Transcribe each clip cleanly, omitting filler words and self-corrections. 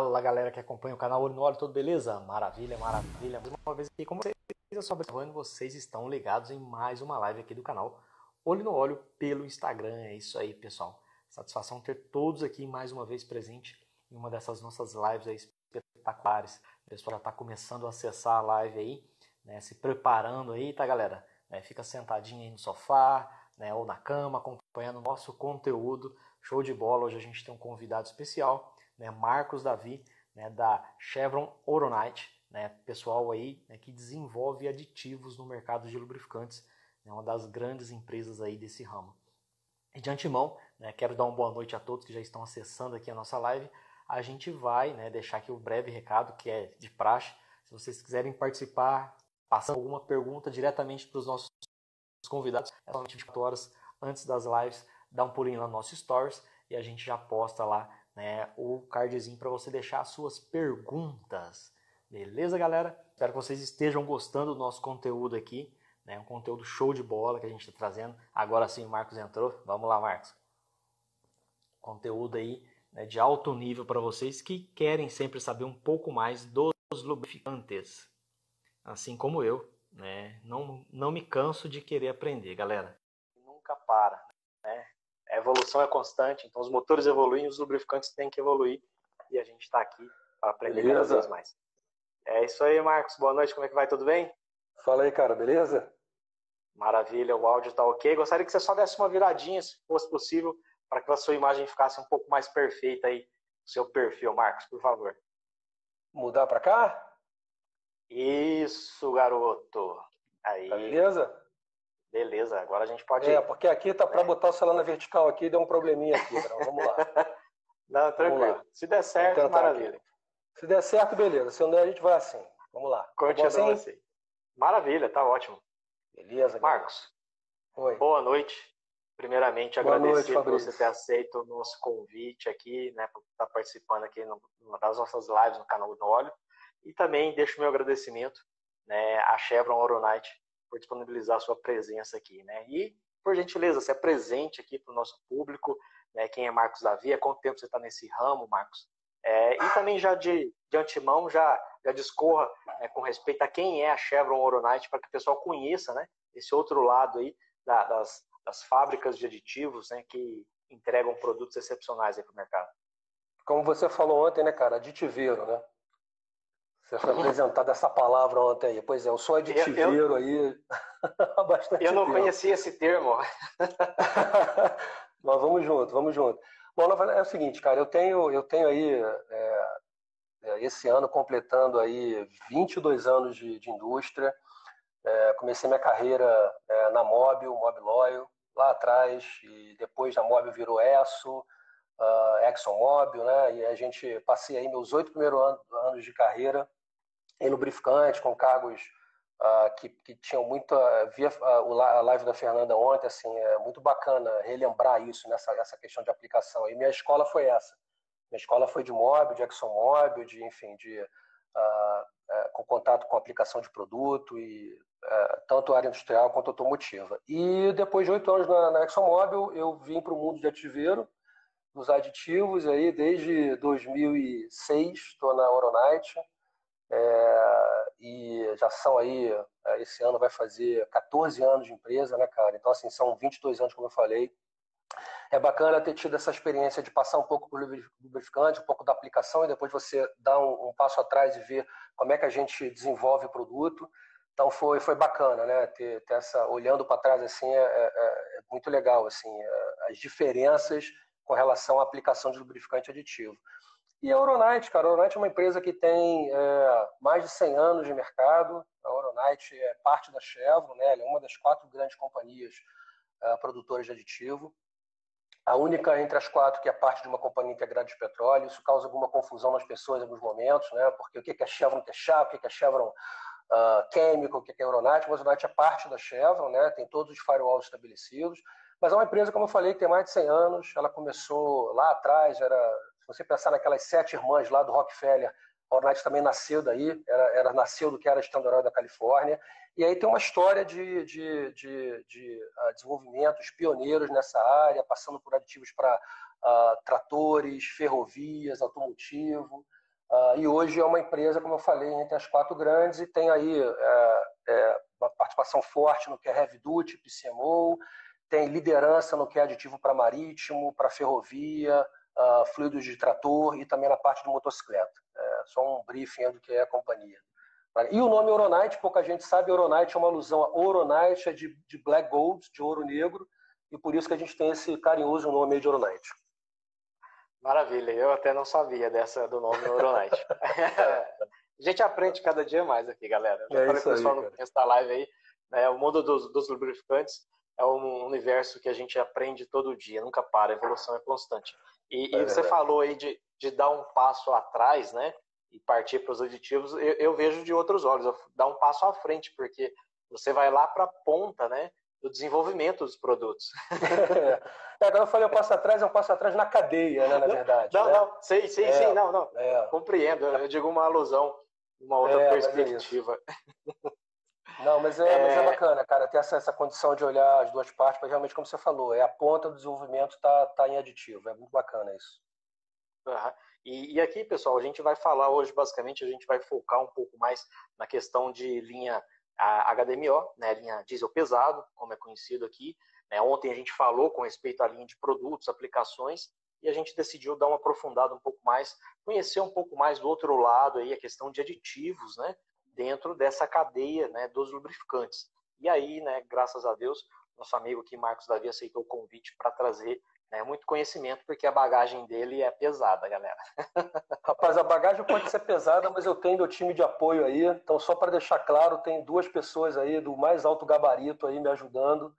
Fala galera que acompanha o canal Olho no Óleo, tudo beleza? Maravilha, maravilha. Mais uma vez aqui, como vocês só observando, vocês estão ligados em mais uma live aqui do canal Olho no Óleo pelo Instagram. É isso aí, pessoal. Satisfação ter todos aqui mais uma vez presente em uma dessas nossas lives aí espetaculares. O pessoal já está começando a acessar a live aí, né? Se preparando aí, tá, galera? Fica sentadinho aí no sofá, né? Ou na cama, acompanhando o nosso conteúdo. Show de bola. Hoje a gente tem um convidado especial, né, Marcos Davi, né, da Chevron Oronite, né, pessoal aí, né, que desenvolve aditivos no mercado de lubrificantes, né, uma das grandes empresas aí desse ramo. E de antemão, né, quero dar uma boa noite a todos que já estão acessando aqui a nossa live. A gente vai, né, deixar aqui o breve recado, que é de praxe. Se vocês quiserem participar, passando alguma pergunta diretamente para os nossos convidados, é somente 24 horas antes das lives, dá um pulinho lá no nosso Stories e a gente já posta lá, né, o cardzinho para você deixar as suas perguntas. Beleza, galera? Espero que vocês estejam gostando do nosso conteúdo aqui, né? Um conteúdo show de bola que a gente está trazendo. Agora sim o Marcos entrou. Vamos lá, Marcos. Conteúdo aí, né, de alto nível para vocês que querem sempre saber um pouco mais dos lubrificantes. Assim como eu, né? Não me canso de querer aprender, galera. Nunca para, né? A evolução é constante, então os motores evoluem, os lubrificantes têm que evoluir e a gente está aqui para aprender cada vez mais. É isso aí, Marcos. Boa noite, como é que vai? Tudo bem? Fala aí, cara, beleza? Maravilha, o áudio está ok. Gostaria que você só desse uma viradinha, se fosse possível, para que a sua imagem ficasse um pouco mais perfeita aí, o seu perfil, Marcos, por favor. Mudar para cá? Isso, garoto. Aí. Tá beleza? Beleza, agora a gente pode ir. Porque aqui tá para botar o celular na vertical aqui, deu um probleminha aqui, cara. Vamos lá. Não, tranquilo. Lá. Se der certo, maravilha. Aqui. Se der certo, beleza. Se não der, a gente vai assim. Vamos lá. Continua assim? Maravilha, tá ótimo. Beleza, Marcos. Oi. Boa noite. Primeiramente, boa agradecer noite, por você ter aceito o nosso convite aqui, né, por estar participando aqui das nossas lives no canal do Óleo. E também deixo meu agradecimento, né, à Chevron Oronite por disponibilizar a sua presença aqui, né? E, por gentileza, se apresente aqui para o nosso público, né? Quem é Marcos Davi, há quanto tempo você está nesse ramo, Marcos? E também já de antemão, já discorra, né, com respeito a quem é a Chevron Oronite, para que o pessoal conheça, né, esse outro lado aí das fábricas de aditivos, né, que entregam produtos excepcionais para o mercado. Como você falou ontem, né, cara? Aditiveiro, né? Você foi apresentado essa palavra ontem aí. Pois é, eu sou aditiveiro aí há bastante tempo. Eu não conhecia esse termo. Mas vamos junto, vamos junto. Bom, é o seguinte, cara, eu tenho aí, esse ano completando aí 22 anos de indústria. Comecei minha carreira na Mobil Oil, lá atrás, e depois a Mobil virou Esso, ExxonMobil, né? E a gente passei aí meus 8 primeiros anos de carreira em lubrificante, com cargos que tinham muito... via a live da Fernanda ontem, assim, é muito bacana relembrar isso, essa questão de aplicação. E minha escola foi essa. Minha escola foi de Mobil, de ExxonMobil, com contato com aplicação de produto, e tanto área industrial quanto automotiva. E depois de 8 anos na ExxonMobil, eu vim para o mundo de ativeiro, dos aditivos, aí desde 2006 estou na Oronite, e já são aí, esse ano vai fazer 14 anos de empresa, né, cara? Então, assim, são 22 anos, como eu falei. É bacana ter tido essa experiência de passar um pouco por lubrificante, um pouco da aplicação, e depois você dar um passo atrás e ver como é que a gente desenvolve o produto. Então foi bacana, né? Ter essa, olhando para trás assim, é muito legal, assim, as diferenças com relação à aplicação de lubrificante aditivo. E a Oronite, cara, a Oronite é uma empresa que tem mais de 100 anos de mercado. A Oronite é parte da Chevron, né? Ela é uma das 4 grandes companhias produtoras de aditivo. A única entre as 4 que é parte de uma companhia integrada de petróleo. Isso causa alguma confusão nas pessoas em alguns momentos, né? Porque o que é Chevron Techap, o que é Chevron Chemical, o que é Oronite? Mas a Oronite é parte da Chevron, né? Tem todos os firewalls estabelecidos. Mas é uma empresa, como eu falei, que tem mais de 100 anos. Ela começou lá atrás, se você pensar naquelas 7 irmãs lá do Rockefeller, a Oronite também nasceu daí, nasceu do que era a Standard Oil da Califórnia. E aí tem uma história de desenvolvimentos pioneiros nessa área, passando por aditivos para tratores, ferrovias, automotivo. E hoje é uma empresa, como eu falei, entre as 4 grandes, e tem aí uma participação forte no que é heavy duty, PCMO, tem liderança no que é aditivo para marítimo, para ferrovia, fluidos de trator e também na parte de motocicleta. Só um briefing do que é a companhia. E o nome Oronite, pouca gente sabe, Oronite é uma alusão a Oronite, é de black gold, de ouro negro, e por isso que a gente tem esse carinhoso nome aí de Oronite. Maravilha, eu até não sabia dessa do nome Oronite. A gente aprende cada dia mais aqui, galera. Eu já falei pro pessoal no começo da live aí, né, o mundo dos lubrificantes é um universo que a gente aprende todo dia, nunca para, a evolução é constante. E você falou aí de dar um passo atrás, né, e partir para os aditivos, eu vejo de outros olhos, dar um passo à frente, porque você vai lá para a ponta, né, do desenvolvimento dos produtos. Quando eu falei um passo atrás, é um passo atrás na cadeia, né, na verdade. Não, né? não, sim, não. Compreendo, eu digo uma alusão, uma outra perspectiva. Não, mas é bacana, cara, ter essa condição de olhar as duas partes, mas realmente, como você falou, a ponta do desenvolvimento tá em aditivo, é muito bacana isso. Uhum. E aqui, pessoal, a gente vai falar hoje, basicamente, a gente vai focar um pouco mais na questão de linha HDMO, né, linha diesel pesado, como é conhecido aqui. Né? Ontem a gente falou com respeito à linha de produtos, aplicações, e a gente decidiu dar uma aprofundada um pouco mais, conhecer um pouco mais do outro lado, aí, a questão de aditivos, né, dentro dessa cadeia, né, dos lubrificantes. E aí, né, graças a Deus, nosso amigo aqui, Marcos Davi, aceitou o convite para trazer muito conhecimento, porque a bagagem dele é pesada, galera. Rapaz, a bagagem pode ser pesada, mas eu tenho meu time de apoio aí. Então, só para deixar claro, tem 2 pessoas aí do mais alto gabarito aí me ajudando,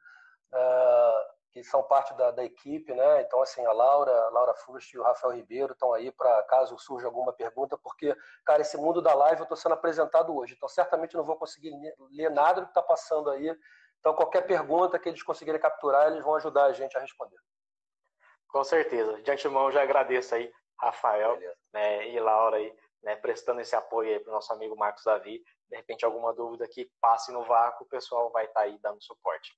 que são parte da equipe, né? Então, assim, a Laura Fust e o Rafael Ribeiro estão aí para caso surja alguma pergunta, porque, cara, esse mundo da live eu estou sendo apresentado hoje, então certamente não vou conseguir ler nada do que está passando aí. Então, qualquer pergunta que eles conseguirem capturar, eles vão ajudar a gente a responder. Com certeza. De antemão, eu já agradeço aí, Rafael, né, e Laura aí, né, prestando esse apoio aí para o nosso amigo Marcos Davi. De repente, alguma dúvida que passe no vácuo, o pessoal vai estar aí dando suporte.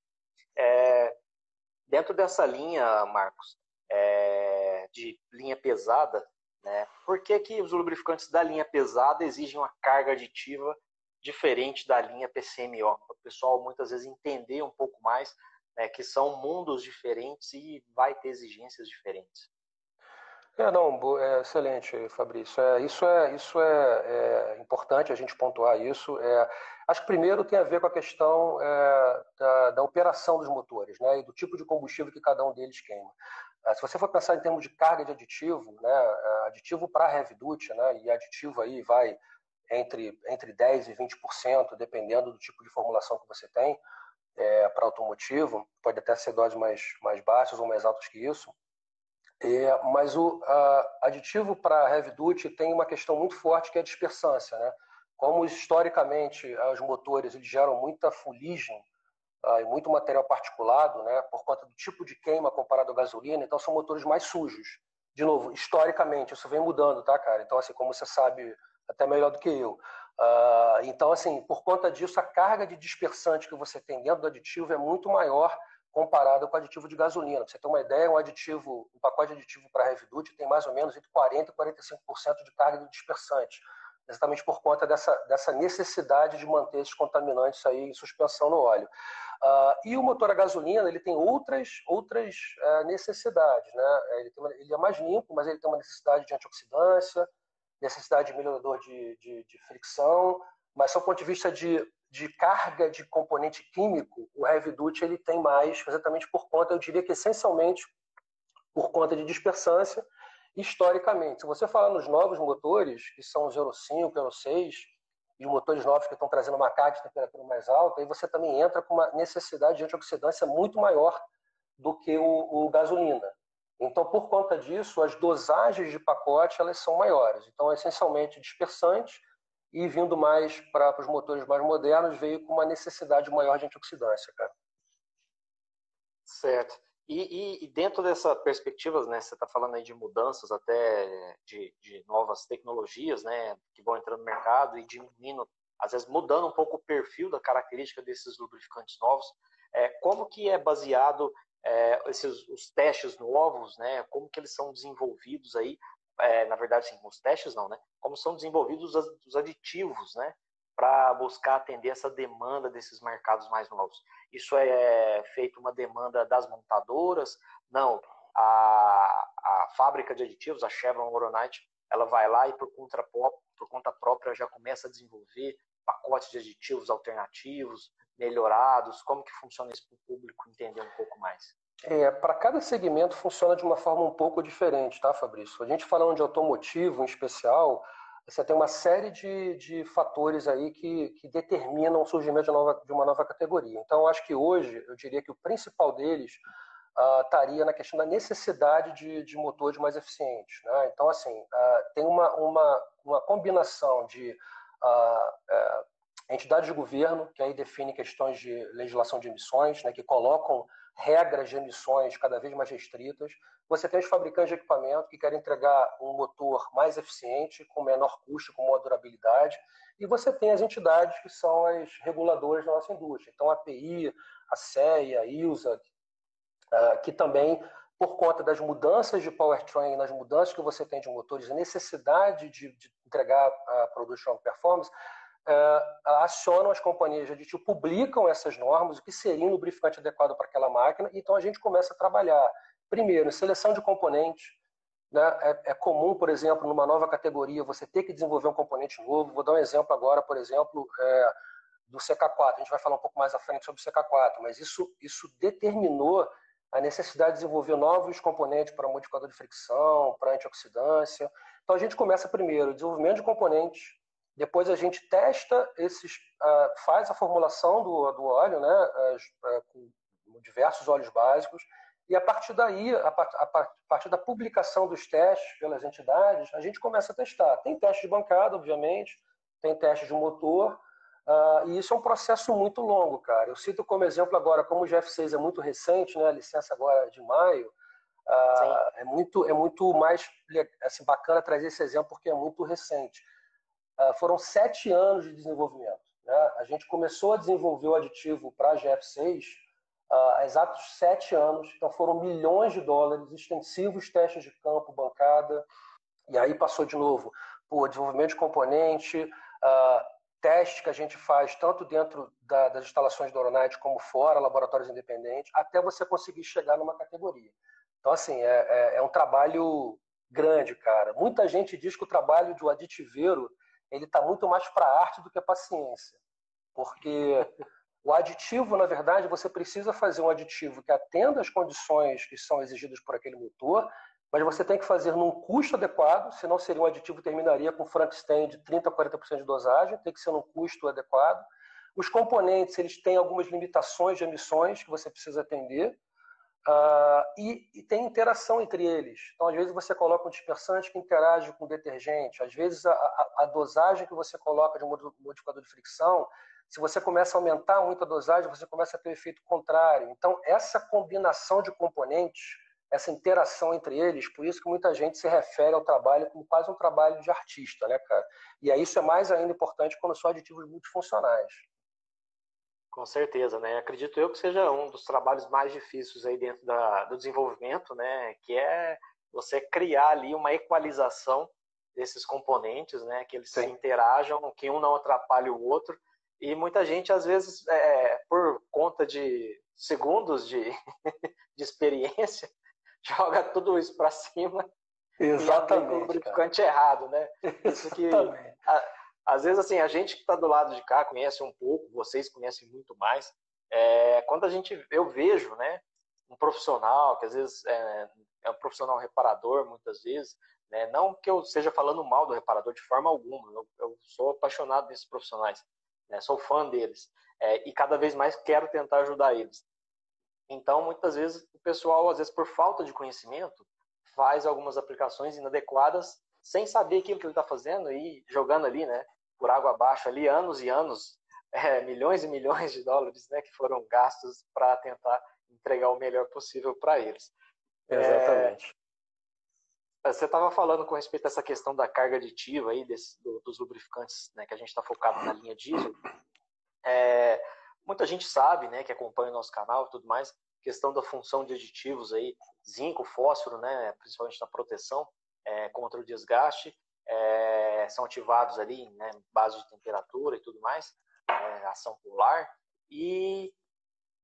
Dentro dessa linha, Marcos, de linha pesada, né, por que os lubrificantes da linha pesada exigem uma carga aditiva diferente da linha PCMO? Para o pessoal muitas vezes entender um pouco mais, que são mundos diferentes e vai ter exigências diferentes. Excelente, Fabrício. Isso é importante a gente pontuar isso. Acho que primeiro tem a ver com a questão da operação dos motores, né, e do tipo de combustível que cada um deles queima. Se você for pensar em termos de carga de aditivo, né, aditivo para heavy duty, né, e aditivo aí vai entre 10% e 20%, dependendo do tipo de formulação que você tem, para automotivo, pode até ser doses mais baixas ou mais altas que isso. Mas o aditivo para heavy duty tem uma questão muito forte que é a dispersância, né? Como historicamente os motores eles geram muita fuligem e muito material particulado, né? Por conta do tipo de queima comparado à gasolina, então são motores mais sujos. De novo, historicamente isso vem mudando, tá, cara? Então assim, como você sabe até melhor do que eu. Então assim, por conta disso a carga de dispersante que você tem dentro do aditivo é muito maior comparado com o aditivo de gasolina. Pra você ter uma ideia, um pacote de aditivo para heavy duty tem mais ou menos entre 40% e 45% de carga de dispersante, exatamente por conta dessa necessidade de manter esses contaminantes aí em suspensão no óleo. E o motor a gasolina ele tem outras necessidades, né? Ele é mais limpo, mas ele tem uma necessidade de antioxidância, necessidade de melhorador de fricção, mas do ponto de vista de carga de componente químico, o heavy duty ele tem mais, exatamente por conta, eu diria que essencialmente por conta de dispersância, historicamente. Se você falar nos novos motores, que são os Euro 5, Euro 6, e os motores novos que estão trazendo uma carga de temperatura mais alta, aí você também entra com uma necessidade de antioxidância muito maior do que o gasolina. Então, por conta disso, as dosagens de pacote elas são maiores. Então, essencialmente dispersante, e vindo mais para os motores mais modernos, veio com uma necessidade maior de antioxidância, cara. Certo. E dentro dessa perspectiva, né, você está falando aí de mudanças até de novas tecnologias, né, que vão entrando no mercado e diminuindo, às vezes mudando um pouco o perfil da característica desses lubrificantes novos. Como que é baseado os testes novos, né, como que eles são desenvolvidos aí na verdade, sim, os testes não, né? Como são desenvolvidos os aditivos, né? Para buscar atender essa demanda desses mercados mais novos. Isso é feito uma demanda das montadoras? Não. A fábrica de aditivos, a Chevron Oronite, ela vai lá e por conta própria já começa a desenvolver pacotes de aditivos alternativos, melhorados. Como que funciona isso para o público entender um pouco mais? Para cada segmento funciona de uma forma um pouco diferente, tá, Fabrício? A gente falando de automotivo em especial, você tem uma série de fatores aí que determinam o surgimento de uma nova categoria. Então, eu acho que hoje, eu diria que o principal deles estaria na questão da necessidade de motores mais eficientes, né? Então, assim, tem uma combinação de entidades de governo, que aí definem questões de legislação de emissões, né, que colocam regras de emissões cada vez mais restritas. Você tem os fabricantes de equipamento que querem entregar um motor mais eficiente, com menor custo, com maior durabilidade. E você tem as entidades que são as reguladoras da nossa indústria. Então, a API, a CEA, a ILSA, que também, por conta das mudanças de powertrain, nas mudanças que você tem de motores, a necessidade de entregar produtos de alta performance, acionam as companhias de aditivo, publicam essas normas, o que seria um lubrificante adequado para aquela máquina, então a gente começa a trabalhar, primeiro, em seleção de componentes, né? É comum, por exemplo, numa nova categoria, você ter que desenvolver um componente novo. Vou dar um exemplo agora, por exemplo, do CK4. A gente vai falar um pouco mais à frente sobre o CK4, mas isso determinou a necessidade de desenvolver novos componentes para modificador de fricção, para antioxidância. Então a gente começa primeiro o desenvolvimento de componentes, depois a gente testa faz a formulação do óleo, né, com diversos óleos básicos, e a partir daí, a partir da publicação dos testes pelas entidades, a gente começa a testar. Tem teste de bancada, obviamente, tem teste de motor, e isso é um processo muito longo, cara. Eu cito como exemplo agora, como o GF6 é muito recente, né, a licença agora é de maio, é muito mais assim, bacana trazer esse exemplo porque é muito recente. Foram 7 anos de desenvolvimento, né? A gente começou a desenvolver o aditivo para a GF6 há exatos 7 anos, então foram milhões de dólares, extensivos testes de campo, bancada, e aí passou de novo por desenvolvimento de componente, testes que a gente faz tanto dentro das instalações da Oronite como fora, laboratórios independentes, até você conseguir chegar numa categoria. Então, assim, é um trabalho grande, cara. Muita gente diz que o trabalho de um aditiveiro ele está muito mais para a arte do que para a ciência, porque o aditivo, na verdade, você precisa fazer um aditivo que atenda às condições que são exigidas por aquele motor, mas você tem que fazer num custo adequado, senão seria um aditivo que terminaria com Frankenstein de 30% a 40% de dosagem, tem que ser num custo adequado. Os componentes, eles têm algumas limitações de emissões que você precisa atender, e tem interação entre eles. Então, às vezes, você coloca um dispersante que interage com o detergente. Às vezes, a dosagem que você coloca de um modificador de fricção, se você começa a aumentar muito a dosagem, você começa a ter o efeito contrário. Então, essa combinação de componentes, essa interação entre eles, por isso que muita gente se refere ao trabalho como quase um trabalho de artista, né, cara? E aí isso é mais ainda importante quando são aditivos multifuncionais. Com certeza, né? Acredito eu que seja um dos trabalhos mais difíceis aí dentro do desenvolvimento, né? Que é você criar ali uma equalização desses componentes, né? Que eles se interajam, que um não atrapalhe o outro. E muita gente, às vezes, por conta de segundos de, de experiência, joga tudo isso para cima. Exatamente, e aplica o lubrificante errado, né? Isso que... Às vezes, assim, a gente que está do lado de cá conhece um pouco, vocês conhecem muito mais. Quando eu vejo, né, um profissional, que às vezes é um profissional reparador, muitas vezes, né, não que eu esteja falando mal do reparador de forma alguma, eu sou apaixonado nesses profissionais, né, sou fã deles, e cada vez mais quero tentar ajudar eles. Então, muitas vezes, o pessoal, às vezes, por falta de conhecimento, faz algumas aplicações inadequadas sem saber aquilo que ele está fazendo e jogando ali, né, por água abaixo ali, anos e anos, milhões e milhões de dólares, né, que foram gastos para tentar entregar o melhor possível para eles. Exatamente. Você estava falando com respeito a essa questão da carga aditiva aí dos lubrificantes, né, que a gente está focado na linha diesel. Muita gente sabe, né, que acompanha o nosso canal e tudo mais, questão da função de aditivos aí, zinco, fósforo, né, principalmente na proteção, contra o desgaste, são ativados ali, né, base de temperatura e tudo mais, ação polar. E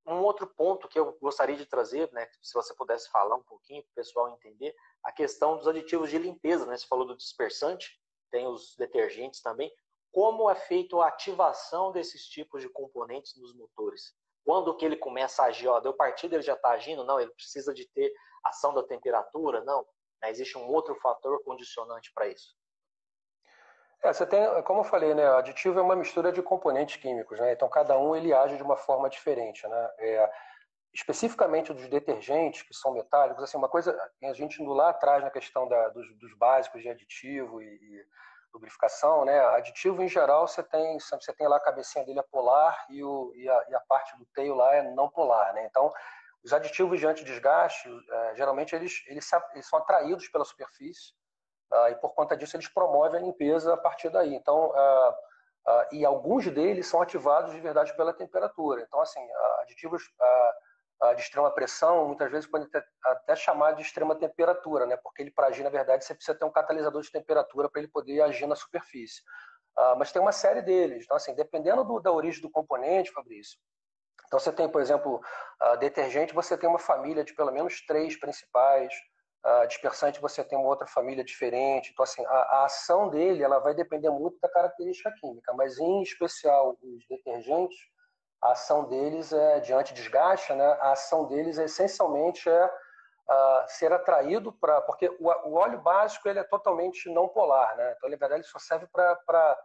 um outro ponto que eu gostaria de trazer, né, se você pudesse falar um pouquinho para o pessoal entender, a questão dos aditivos de limpeza, né? Você falou do dispersante, tem os detergentes também. Como é feita a ativação desses tipos de componentes nos motores? Quando que ele começa a agir? Ó, deu partida, ele já está agindo? Não, ele precisa de ter ação da temperatura? Não, né? Existe um outro fator condicionante para isso. Você tem, como eu falei, né, aditivo é uma mistura de componentes químicos, né? Então cada um ele age de uma forma diferente, né? Especificamente dos detergentes que são metálicos, assim, uma coisa a gente indo lá atrás na questão dos básicos de aditivo e lubrificação, né? Aditivo em geral você tem lá a cabecinha dele é polar e a parte do tail lá é não polar, né? Então os aditivos de antidesgaste geralmente eles são atraídos pela superfície. E por conta disso eles promovem a limpeza a partir daí. Então, e alguns deles são ativados de verdade pela temperatura. Então, assim, aditivos de extrema pressão muitas vezes podem até chamar de extrema temperatura, né? Porque ele, para agir, na verdade, você precisa ter um catalisador de temperatura para ele poder agir na superfície. Mas tem uma série deles. Então, assim, dependendo da origem do componente, Fabrício, então você tem, por exemplo, detergente, você tem uma família de pelo menos 3 principais. Dispersante você tem uma outra família diferente. Então, assim, a ação dele ela vai depender muito da característica química, mas em especial os detergentes, a ação deles é de antidesgaste, né? A ação deles essencialmente ser atraído para... Porque o óleo básico ele é totalmente não polar, né? Então, na verdade, ele só serve para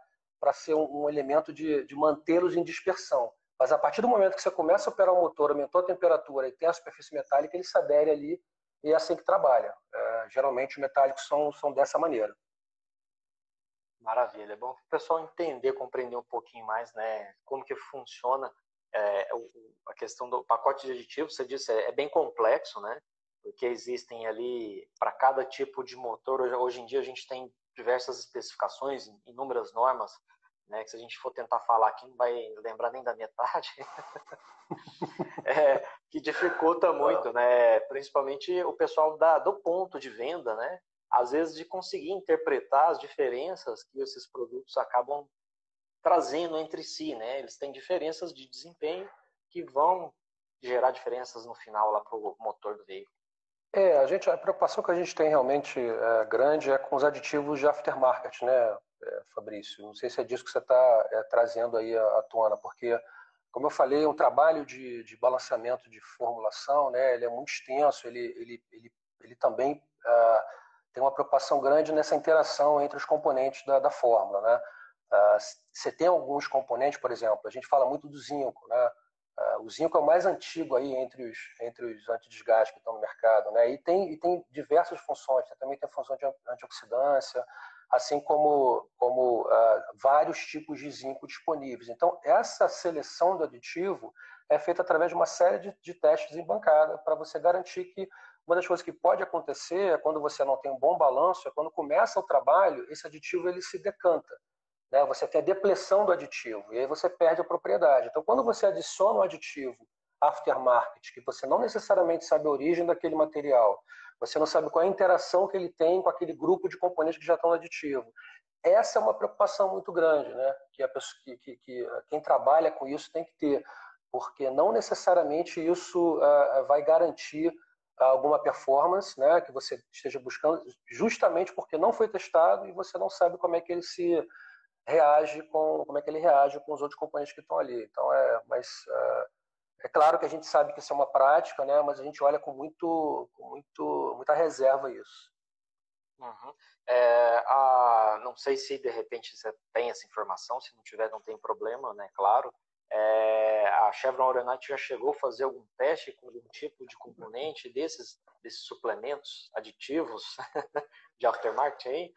ser um elemento de mantê-los em dispersão. Mas a partir do momento que você começa a operar o motor, aumentou a temperatura e tem a superfície metálica, ele se adere ali e é assim que trabalha. Geralmente os metálicos são dessa maneira. Maravilha, é bom para o pessoal entender, compreender um pouquinho mais, né, como que funciona a questão do pacote de aditivos. Você disse, é bem complexo, né, porque existem ali, para cada tipo de motor, hoje em dia a gente tem diversas especificações, inúmeras normas, né, que se a gente for tentar falar aqui não vai lembrar nem da metade, que dificulta muito, né, principalmente o pessoal do ponto de venda, né, às vezes de conseguir interpretar as diferenças que esses produtos acabam trazendo entre si, né, eles têm diferenças de desempenho que vão gerar diferenças no final lá para o motor do veículo. A preocupação que a gente tem realmente grande é com os aditivos de aftermarket, né, Fabrício? Não sei se é disso que você está trazendo aí à tona, porque, como eu falei, um trabalho de balanceamento de formulação, né, ele é muito extenso, ele também tem uma preocupação grande nessa interação entre os componentes da fórmula, né? Você tem alguns componentes, por exemplo, a gente fala muito do zinco, né? O zinco é o mais antigo aí entre os antidesgastes que estão no mercado, né? E tem diversas funções. Também tem função de antioxidância, assim como vários tipos de zinco disponíveis. Então, essa seleção do aditivo é feita através de uma série de testes em bancada para você garantir que uma das coisas que pode acontecer é quando você não tem um bom balanço, é quando começa o trabalho, esse aditivo ele se decanta. Né? Você tem a depleção do aditivo e aí você perde a propriedade. Então, quando você adiciona um aditivo aftermarket, que você não necessariamente sabe a origem daquele material, você não sabe qual é a interação que ele tem com aquele grupo de componentes que já estão no aditivo. Essa é uma preocupação muito grande, né? Que quem trabalha com isso tem que ter, porque não necessariamente isso vai garantir alguma performance, né, que você esteja buscando, justamente porque não foi testado e você não sabe como é que ele reage com os outros componentes que estão ali. Então é claro que a gente sabe que isso é uma prática, né, mas a gente olha com muita reserva isso. Uhum. Não sei se de repente você tem essa informação, se não tiver não tem problema, né, claro. A Chevron Aeronautics já chegou a fazer algum teste com algum tipo de componente desses suplementos aditivos de aftermarket aí?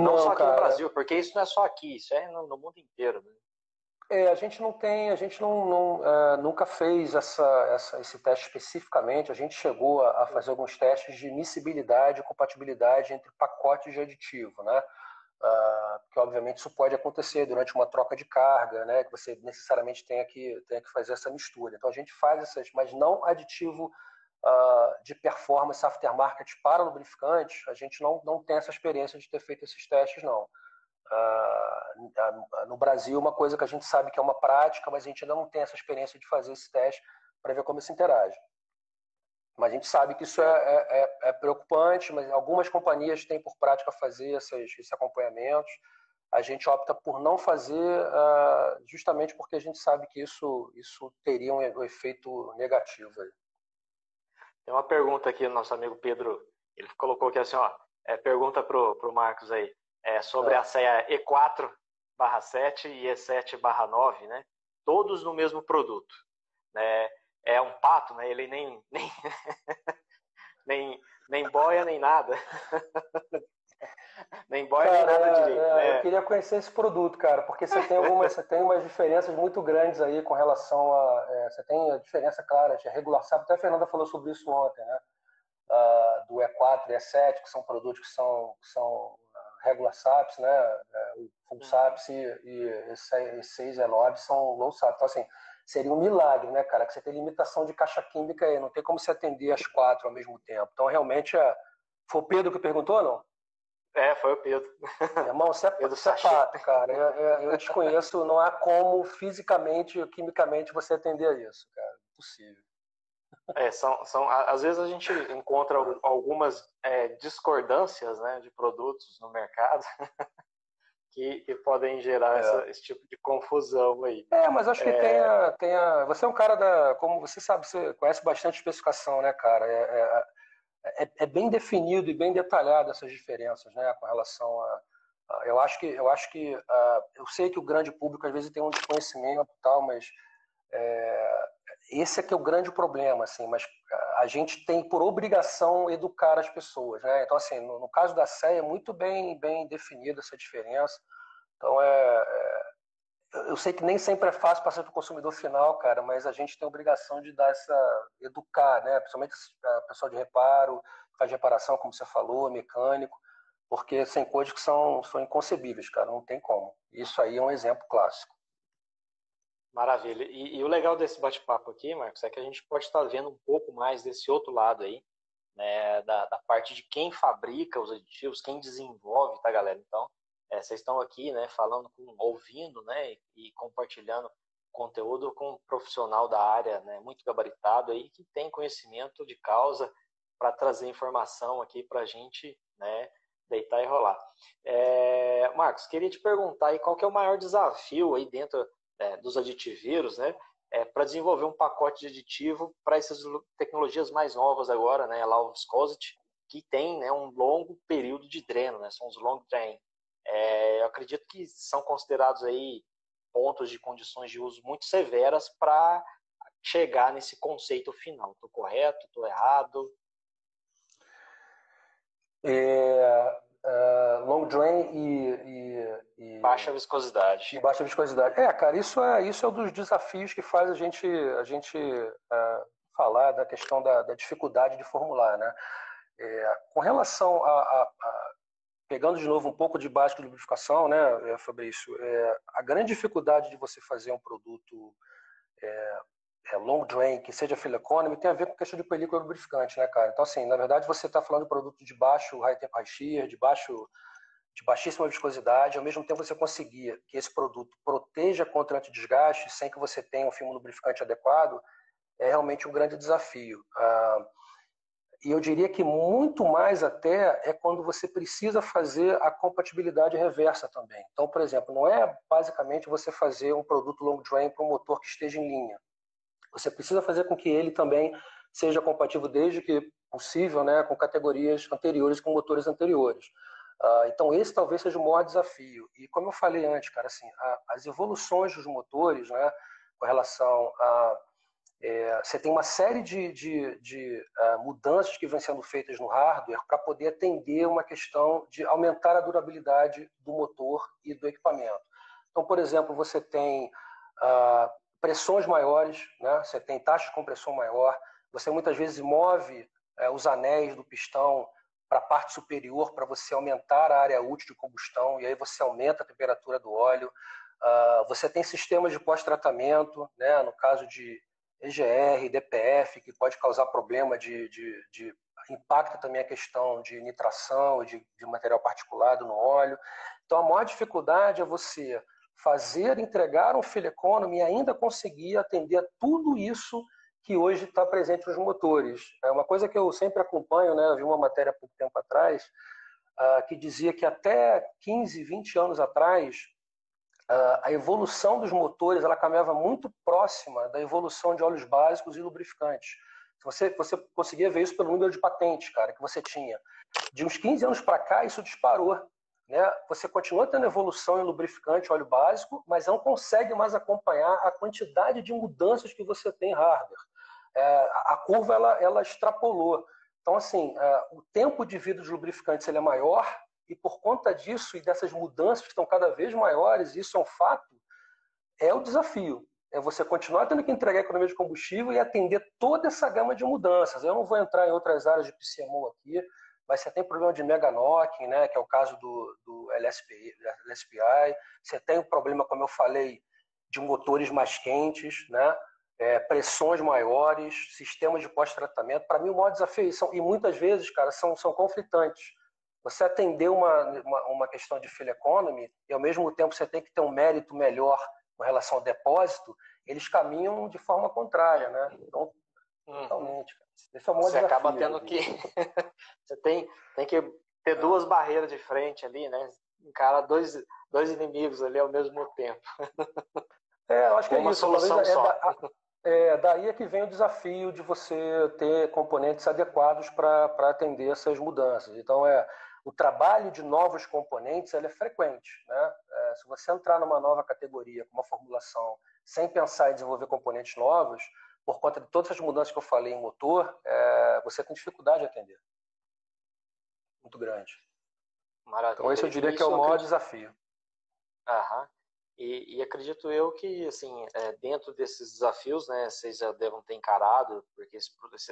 Não só aqui no Brasil, porque isso não é só aqui, isso é no mundo inteiro, né? A gente nunca fez esse teste especificamente. A gente chegou a fazer alguns testes de miscibilidade e compatibilidade entre pacotes de aditivo, né? Que obviamente isso pode acontecer durante uma troca de carga, né? Que você necessariamente tenha que fazer essa mistura. Então a gente faz essas, mas não aditivo de performance aftermarket para lubrificantes, a gente não tem essa experiência de ter feito esses testes, não. No Brasil, uma coisa que a gente sabe que é uma prática, mas a gente ainda não tem essa experiência de fazer esse teste para ver como isso interage. Mas a gente sabe que isso é preocupante, mas algumas companhias têm por prática fazer esses acompanhamentos. A gente opta por não fazer justamente porque a gente sabe que isso teria um efeito negativo. Aí. Tem uma pergunta aqui do nosso amigo Pedro, ele colocou aqui assim, ó, pergunta pro Marcos aí, sobre a CEA E4/7 e E7/9, né? Todos no mesmo produto, né? É um pato, né? Ele nem boia, nem nada. Nem boia, nem nada direito. Né? Eu queria conhecer esse produto, cara, porque você tem umas diferenças muito grandes aí com relação a... você tem a diferença clara de regulação, até a Fernanda falou sobre isso ontem, né? Do E4 e E7, que são produtos que são regular SAPs, né? O full SAPs e E6 e E9 são low SAPs. Então, assim, seria um milagre, né, cara? Que você tem limitação de caixa química aí, não tem como você atender as 4 ao mesmo tempo. Então, realmente, foi o Pedro que perguntou, não? Foi o Pedro. Irmão, você é pato, cara. Eu te conheço, não há como fisicamente, quimicamente você atender a isso, cara. Impossível. Às vezes a gente encontra algumas discordâncias, né, de produtos no mercado que podem gerar esse tipo de confusão aí. Mas acho que você é um cara como você sabe, você conhece bastante especificação, né, cara? É bem definido e bem detalhado essas diferenças, né, com relação eu acho que eu sei que o grande público às vezes tem um desconhecimento e tal, mas esse é que é o grande problema, assim, mas a gente tem por obrigação educar as pessoas, né? Então, assim, no caso da CEA é muito bem definida essa diferença. Então, eu sei que nem sempre é fácil passar para o consumidor final, cara, mas a gente tem a obrigação de educar, né? Principalmente o pessoal de reparo, faz reparação, como você falou, mecânico, porque são coisas que são inconcebíveis, cara, não tem como. Isso aí é um exemplo clássico. Maravilha. E o legal desse bate-papo aqui, Marcos, é que a gente pode estar vendo um pouco mais desse outro lado aí, né, da parte de quem fabrica os aditivos, quem desenvolve, tá, galera? Então, vocês estão aqui, né, ouvindo, né, e compartilhando conteúdo com um profissional da área, né, muito gabaritado aí, que tem conhecimento de causa para trazer informação aqui para a gente, né, deitar e rolar. Marcos, queria te perguntar aí qual que é o maior desafio aí dentro dos aditiveiros, né, para desenvolver um pacote de aditivo para essas tecnologias mais novas agora, né, low viscosity, que tem, né, um longo período de dreno, né, são os long drain. Eu acredito que são considerados aí pontos de condições de uso muito severas para chegar nesse conceito final. Estou correto? Estou errado? Long drain e baixa viscosidade. E baixa viscosidade. Cara, isso é um dos desafios que faz a gente falar da questão da dificuldade de formular, né? Com relação pegando de novo um pouco de básico de lubrificação, né, Fabrício, a grande dificuldade de você fazer um produto long drain, que seja fuel economy, tem a ver com a questão de película lubrificante, né, cara? Então, assim, na verdade, você está falando de produto de baixo high temp, high shear, de baixíssima viscosidade, ao mesmo tempo você conseguir que esse produto proteja contra antidesgaste sem que você tenha um filme lubrificante adequado, é realmente um grande desafio. E eu diria que muito mais até é quando você precisa fazer a compatibilidade reversa também. Então, por exemplo, não é basicamente você fazer um produto long drain para um motor que esteja em linha. Você precisa fazer com que ele também seja compatível desde que possível, né, com categorias anteriores, com motores anteriores. Então esse talvez seja o maior desafio. E como eu falei antes, cara, assim, as evoluções dos motores, né, com relação a você tem uma série de mudanças que vêm sendo feitas no hardware para poder atender uma questão de aumentar a durabilidade do motor e do equipamento. Então, por exemplo, você tem pressões maiores, né? Você tem taxa de compressão maior, você muitas vezes move os anéis do pistão para a parte superior para você aumentar a área útil de combustão e aí você aumenta a temperatura do óleo. Você tem sistemas de pós-tratamento, né? No caso de EGR, DPF, que pode causar problema impacta também a questão de nitração, de material particulado no óleo. Então, a maior dificuldade é você entregar um fuel economy e ainda conseguir atender a tudo isso que hoje está presente nos motores. É uma coisa que eu sempre acompanho, né? Eu vi uma matéria há pouco tempo atrás que dizia que até 15, 20 anos atrás, a evolução dos motores ela caminhava muito próxima da evolução de óleos básicos e lubrificantes. Você conseguia ver isso pelo número de patentes, cara, que você tinha. De uns 15 anos para cá, isso disparou. Né? Você continua tendo evolução em lubrificante, óleo básico, mas não consegue mais acompanhar a quantidade de mudanças que você tem em hardware. A curva ela extrapolou. Então, assim, o tempo de vida dos lubrificantes ele é maior e por conta disso e dessas mudanças que estão cada vez maiores, isso é um fato, é o desafio. É você continuar tendo que entregar a economia de combustível e atender toda essa gama de mudanças. Eu não vou entrar em outras áreas de PCMO aqui, mas você tem problema de mega knocking, né, que é o caso do LSPI. Você tem o problema, como eu falei, de motores mais quentes, né, pressões maiores, sistemas de pós-tratamento. Para mim, o maior desafio, e muitas vezes, cara, são conflitantes. Você atender uma questão de fuel economy e, ao mesmo tempo, você tem que ter um mérito melhor com relação ao depósito, eles caminham de forma contrária, né? Então, totalmente. Esse é o maior você desafio, acaba tendo que... você tem que ter duas barreiras de frente ali, né? Encara dois inimigos ali ao mesmo tempo. Eu acho que uma isso. Solução só. Daí é que vem o desafio de você ter componentes adequados para atender essas mudanças. Então, o trabalho de novos componentes ele é frequente. Né? Se você entrar numa nova categoria com uma formulação sem pensar em desenvolver componentes novos, por conta de todas as mudanças que eu falei em motor, você tem dificuldade de atender. Muito grande. Maravilha. Então, esse eu diria que é o maior desafio. Aham. E acredito eu que, assim, dentro desses desafios, né, vocês já devem ter encarado, porque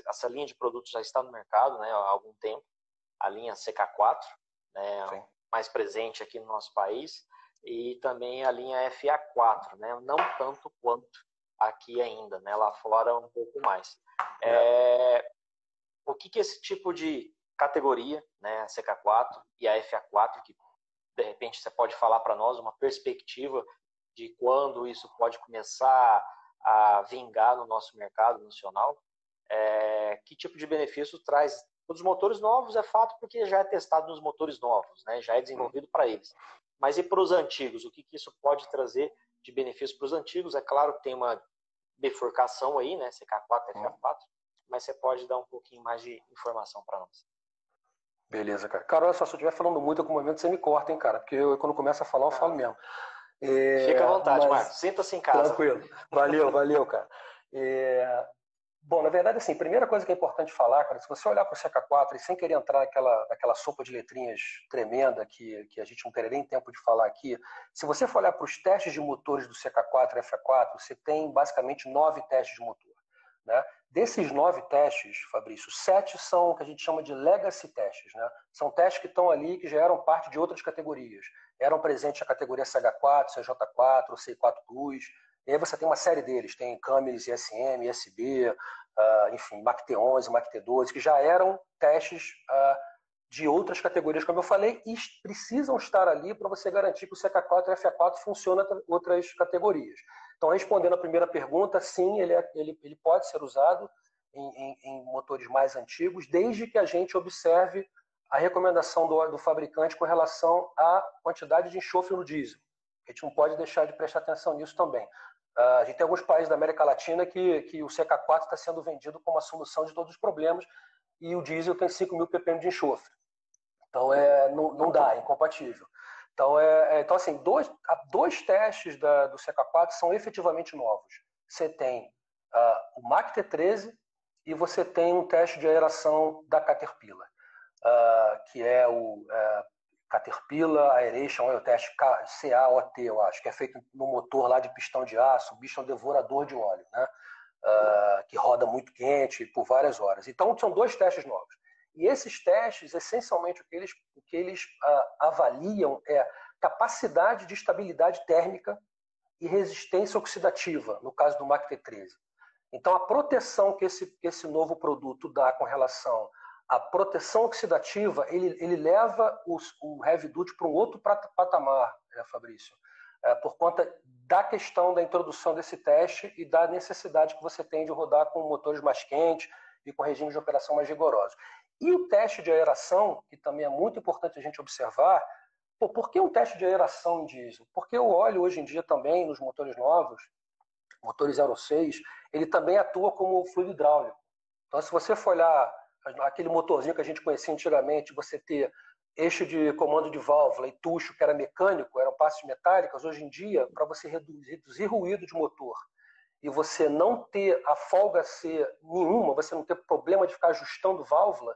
essa linha de produtos já está no mercado, né, há algum tempo, a linha CK4, né, mais presente aqui no nosso país, e também a linha FA4, né, não tanto quanto aqui ainda, né, lá fora um pouco mais. O que esse tipo de categoria, né, a CK4 e a FA4, que de repente você pode falar para nós uma perspectiva de quando isso pode começar a vingar no nosso mercado nacional, que tipo de benefício traz? Os motores novos é fato porque já é testado nos motores novos, né? Já é desenvolvido para eles. Mas e para os antigos? O que isso pode trazer de benefício para os antigos? É claro que tem uma bifurcação aí, né? CK4, FA4, mas você pode dar um pouquinho mais de informação para nós. Beleza, cara. Cara, olha só, se eu estiver falando muito em algum momento, você me corta, hein, cara? Porque eu, quando começo a falar, eu falo mesmo. Fica à vontade, Marcos. Sinta-se em casa. Tranquilo. Valeu, cara. Bom, na verdade, assim, primeira coisa que é importante falar, cara, se você olhar para o CK4 e sem querer entrar naquela sopa de letrinhas tremenda que a gente não teria nem tempo de falar aqui, se você for olhar para os testes de motores do CK4 e FA4, você tem basicamente 9 testes de motor. Né? Desses 9 testes, Fabrício, 7 são o que a gente chama de legacy testes. Né? São testes que estão ali, que já eram parte de outras categorias. Eram presentes na categoria CH4, CJ4, C4 Plus. E aí você tem uma série deles. Tem Camelis, ISM, ISB, enfim, MACT11, MACT12, que já eram testes de outras categorias, como eu falei, e precisam estar ali para você garantir que o CK4 e o FA4 funcionam em outras categorias. Então, respondendo a primeira pergunta, sim, ele pode ser usado em motores mais antigos, desde que a gente observe a recomendação do fabricante com relação à quantidade de enxofre no diesel. A gente não pode deixar de prestar atenção nisso também. A gente tem alguns países da América Latina que o CK4 está sendo vendido como a solução de todos os problemas e o diesel tem 5.000 ppm de enxofre. Então, não dá, é incompatível. Então assim, dois testes do CK4 são efetivamente novos. Você tem o MACT13 e você tem um teste de aeração da Caterpillar, que é o Caterpillar Aeration Oil Test, CAOT, eu acho, que é feito no motor lá de pistão de aço. O bicho é um devorador de óleo, né? Que roda muito quente por várias horas. Então, são 2 testes novos. E esses testes, essencialmente, o que eles avaliam é capacidade de estabilidade térmica e resistência oxidativa, no caso do MACT13. Então, a proteção que esse novo produto dá com relação à proteção oxidativa, ele leva o heavy duty para um outro patamar, Fabrício, por conta da questão da introdução desse teste e da necessidade que você tem de rodar com motores mais quentes e com regimes de operação mais rigorosos. E o teste de aeração, que também é muito importante a gente observar, por que um teste de aeração em diesel? Porque o óleo hoje em dia também, nos motores novos, motores Euro 6, ele também atua como fluido hidráulico. Então, se você for olhar aquele motorzinho que a gente conhecia antigamente, você ter eixo de comando de válvula e tucho, que era mecânico, eram passes metálicas, hoje em dia, para você reduzir ruído de motor e você não ter a folga ser nenhuma, você não ter problema de ficar ajustando válvula,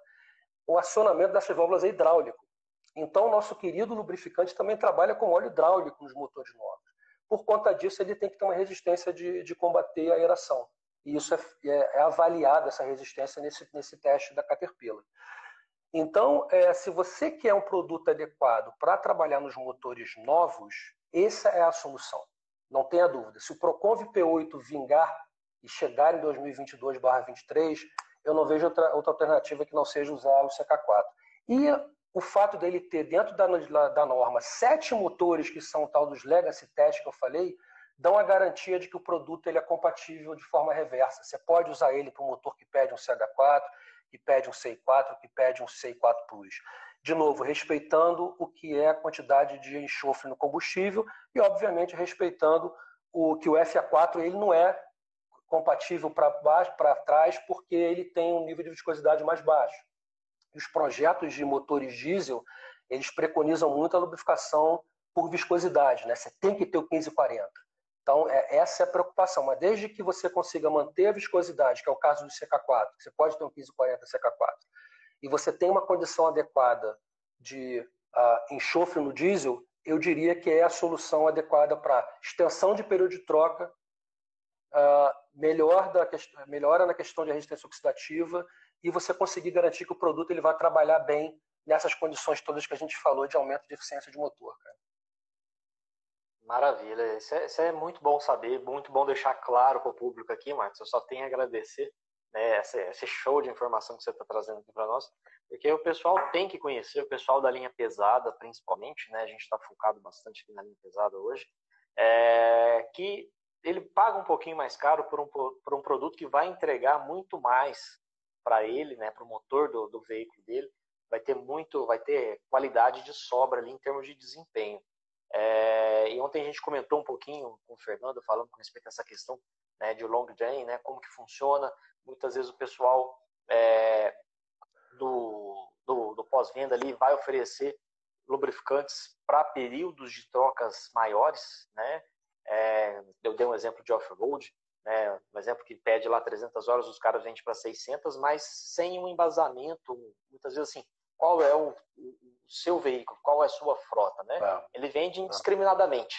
o acionamento dessas válvulas é hidráulico. Então, o nosso querido lubrificante também trabalha com óleo hidráulico nos motores novos. Por conta disso, ele tem que ter uma resistência de combater a aeração. E isso é avaliado, essa resistência, nesse teste da Caterpillar. Então, se você quer um produto adequado para trabalhar nos motores novos, essa é a solução. Não tenha dúvida. Se o Proconv P8 vingar e chegar em 2022/23, eu não vejo outra alternativa que não seja usar o CK4. E o fato dele ter dentro da norma 7 motores que são tal dos legacy test que eu falei, dão a garantia de que o produto ele é compatível de forma reversa. Você pode usar ele para um motor que pede um CH4, que pede um CI4, que pede um CI4 Plus. De novo, respeitando o que é a quantidade de enxofre no combustível e, obviamente, respeitando o que o FA4 ele não é compatível para baixo, para trás, porque ele tem um nível de viscosidade mais baixo. E os projetos de motores diesel, eles preconizam muito a lubrificação por viscosidade, né? Você tem que ter o 1540. Então, essa é a preocupação. Mas desde que você consiga manter a viscosidade, que é o caso do CK4, você pode ter um 1540 CK4, e você tem uma condição adequada de enxofre no diesel, eu diria que é a solução adequada para extensão de período de troca, melhora na questão de resistência oxidativa e você conseguir garantir que o produto ele vai trabalhar bem nessas condições todas que a gente falou de aumento de eficiência de motor, cara. Maravilha, isso é muito bom saber, muito bom deixar claro para o público aqui, Marcos. Eu só tenho a agradecer, né, esse show de informação que você está trazendo aqui para nós, porque o pessoal tem que conhecer, o pessoal da linha pesada, principalmente, né, a gente está focado bastante aqui na linha pesada hoje, que ele paga um pouquinho mais caro por um produto que vai entregar muito mais para ele, né, para o motor do veículo dele, vai ter qualidade de sobra ali em termos de desempenho. E ontem a gente comentou um pouquinho com o Fernando, falando com respeito a essa questão, né, de long drain, né, como que funciona. Muitas vezes o pessoal do pós-venda ali vai oferecer lubrificantes para períodos de trocas maiores, né? Eu dei um exemplo de off-road, né, um exemplo que pede lá 300 horas, os caras vendem para 600, mas sem um embasamento, muitas vezes assim, qual é o seu veículo, qual é a sua frota, né? Ele vende indiscriminadamente.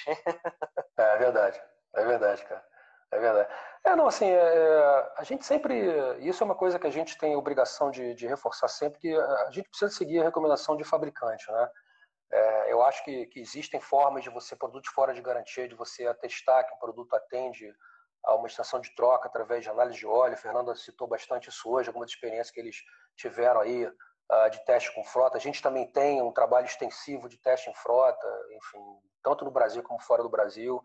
É verdade, cara. É verdade. Não, assim, a gente sempre, isso é uma coisa que a gente tem obrigação de reforçar sempre, que a gente precisa seguir a recomendação de fabricante, né? Eu acho que existem formas de você, produtos fora de garantia, de você atestar que o produto atende a uma estação de troca através de análise de óleo. O Fernando citou bastante isso hoje, algumas experiências que eles tiveram aí de teste com frota. A gente também tem um trabalho extensivo de teste em frota, enfim, tanto no Brasil como fora do Brasil,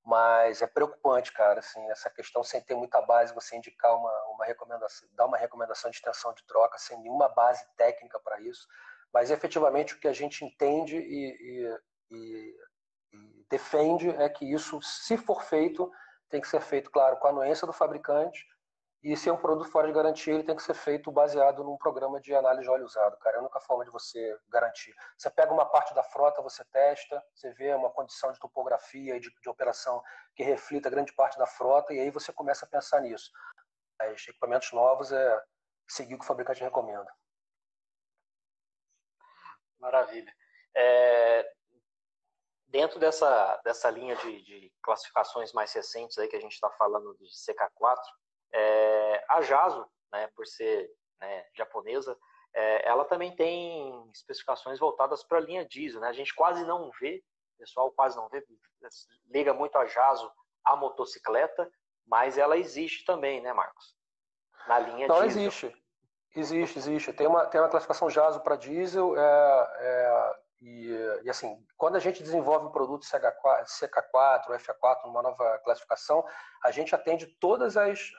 mas é preocupante, cara, assim, essa questão sem ter muita base, você indicar uma recomendação, dar uma recomendação de extensão de troca sem nenhuma base técnica para isso, mas efetivamente o que a gente entende e defende é que isso, se for feito, tem que ser feito, claro, com a anuência do fabricante. E se é um produto fora de garantia, ele tem que ser feito baseado num programa de análise de óleo usado, cara. É a única forma de você garantir. Você pega uma parte da frota, você testa, você vê uma condição de topografia e de operação que reflita grande parte da frota, e aí você começa a pensar nisso. Os equipamentos novos é seguir o que o fabricante recomenda. Maravilha. Dentro dessa linha de classificações mais recentes aí que a gente está falando de CK4, a Jaso, né, por ser, né, japonesa, ela também tem especificações voltadas para a linha diesel, né? A gente quase não vê, o pessoal quase não vê, liga muito a Jaso à motocicleta, mas ela existe também, né, Marcos? Na linha Não, diesel. existe. Tem uma classificação JASO para diesel, e assim, quando a gente desenvolve um produto CK4, FA4, numa nova classificação, a gente atende todas as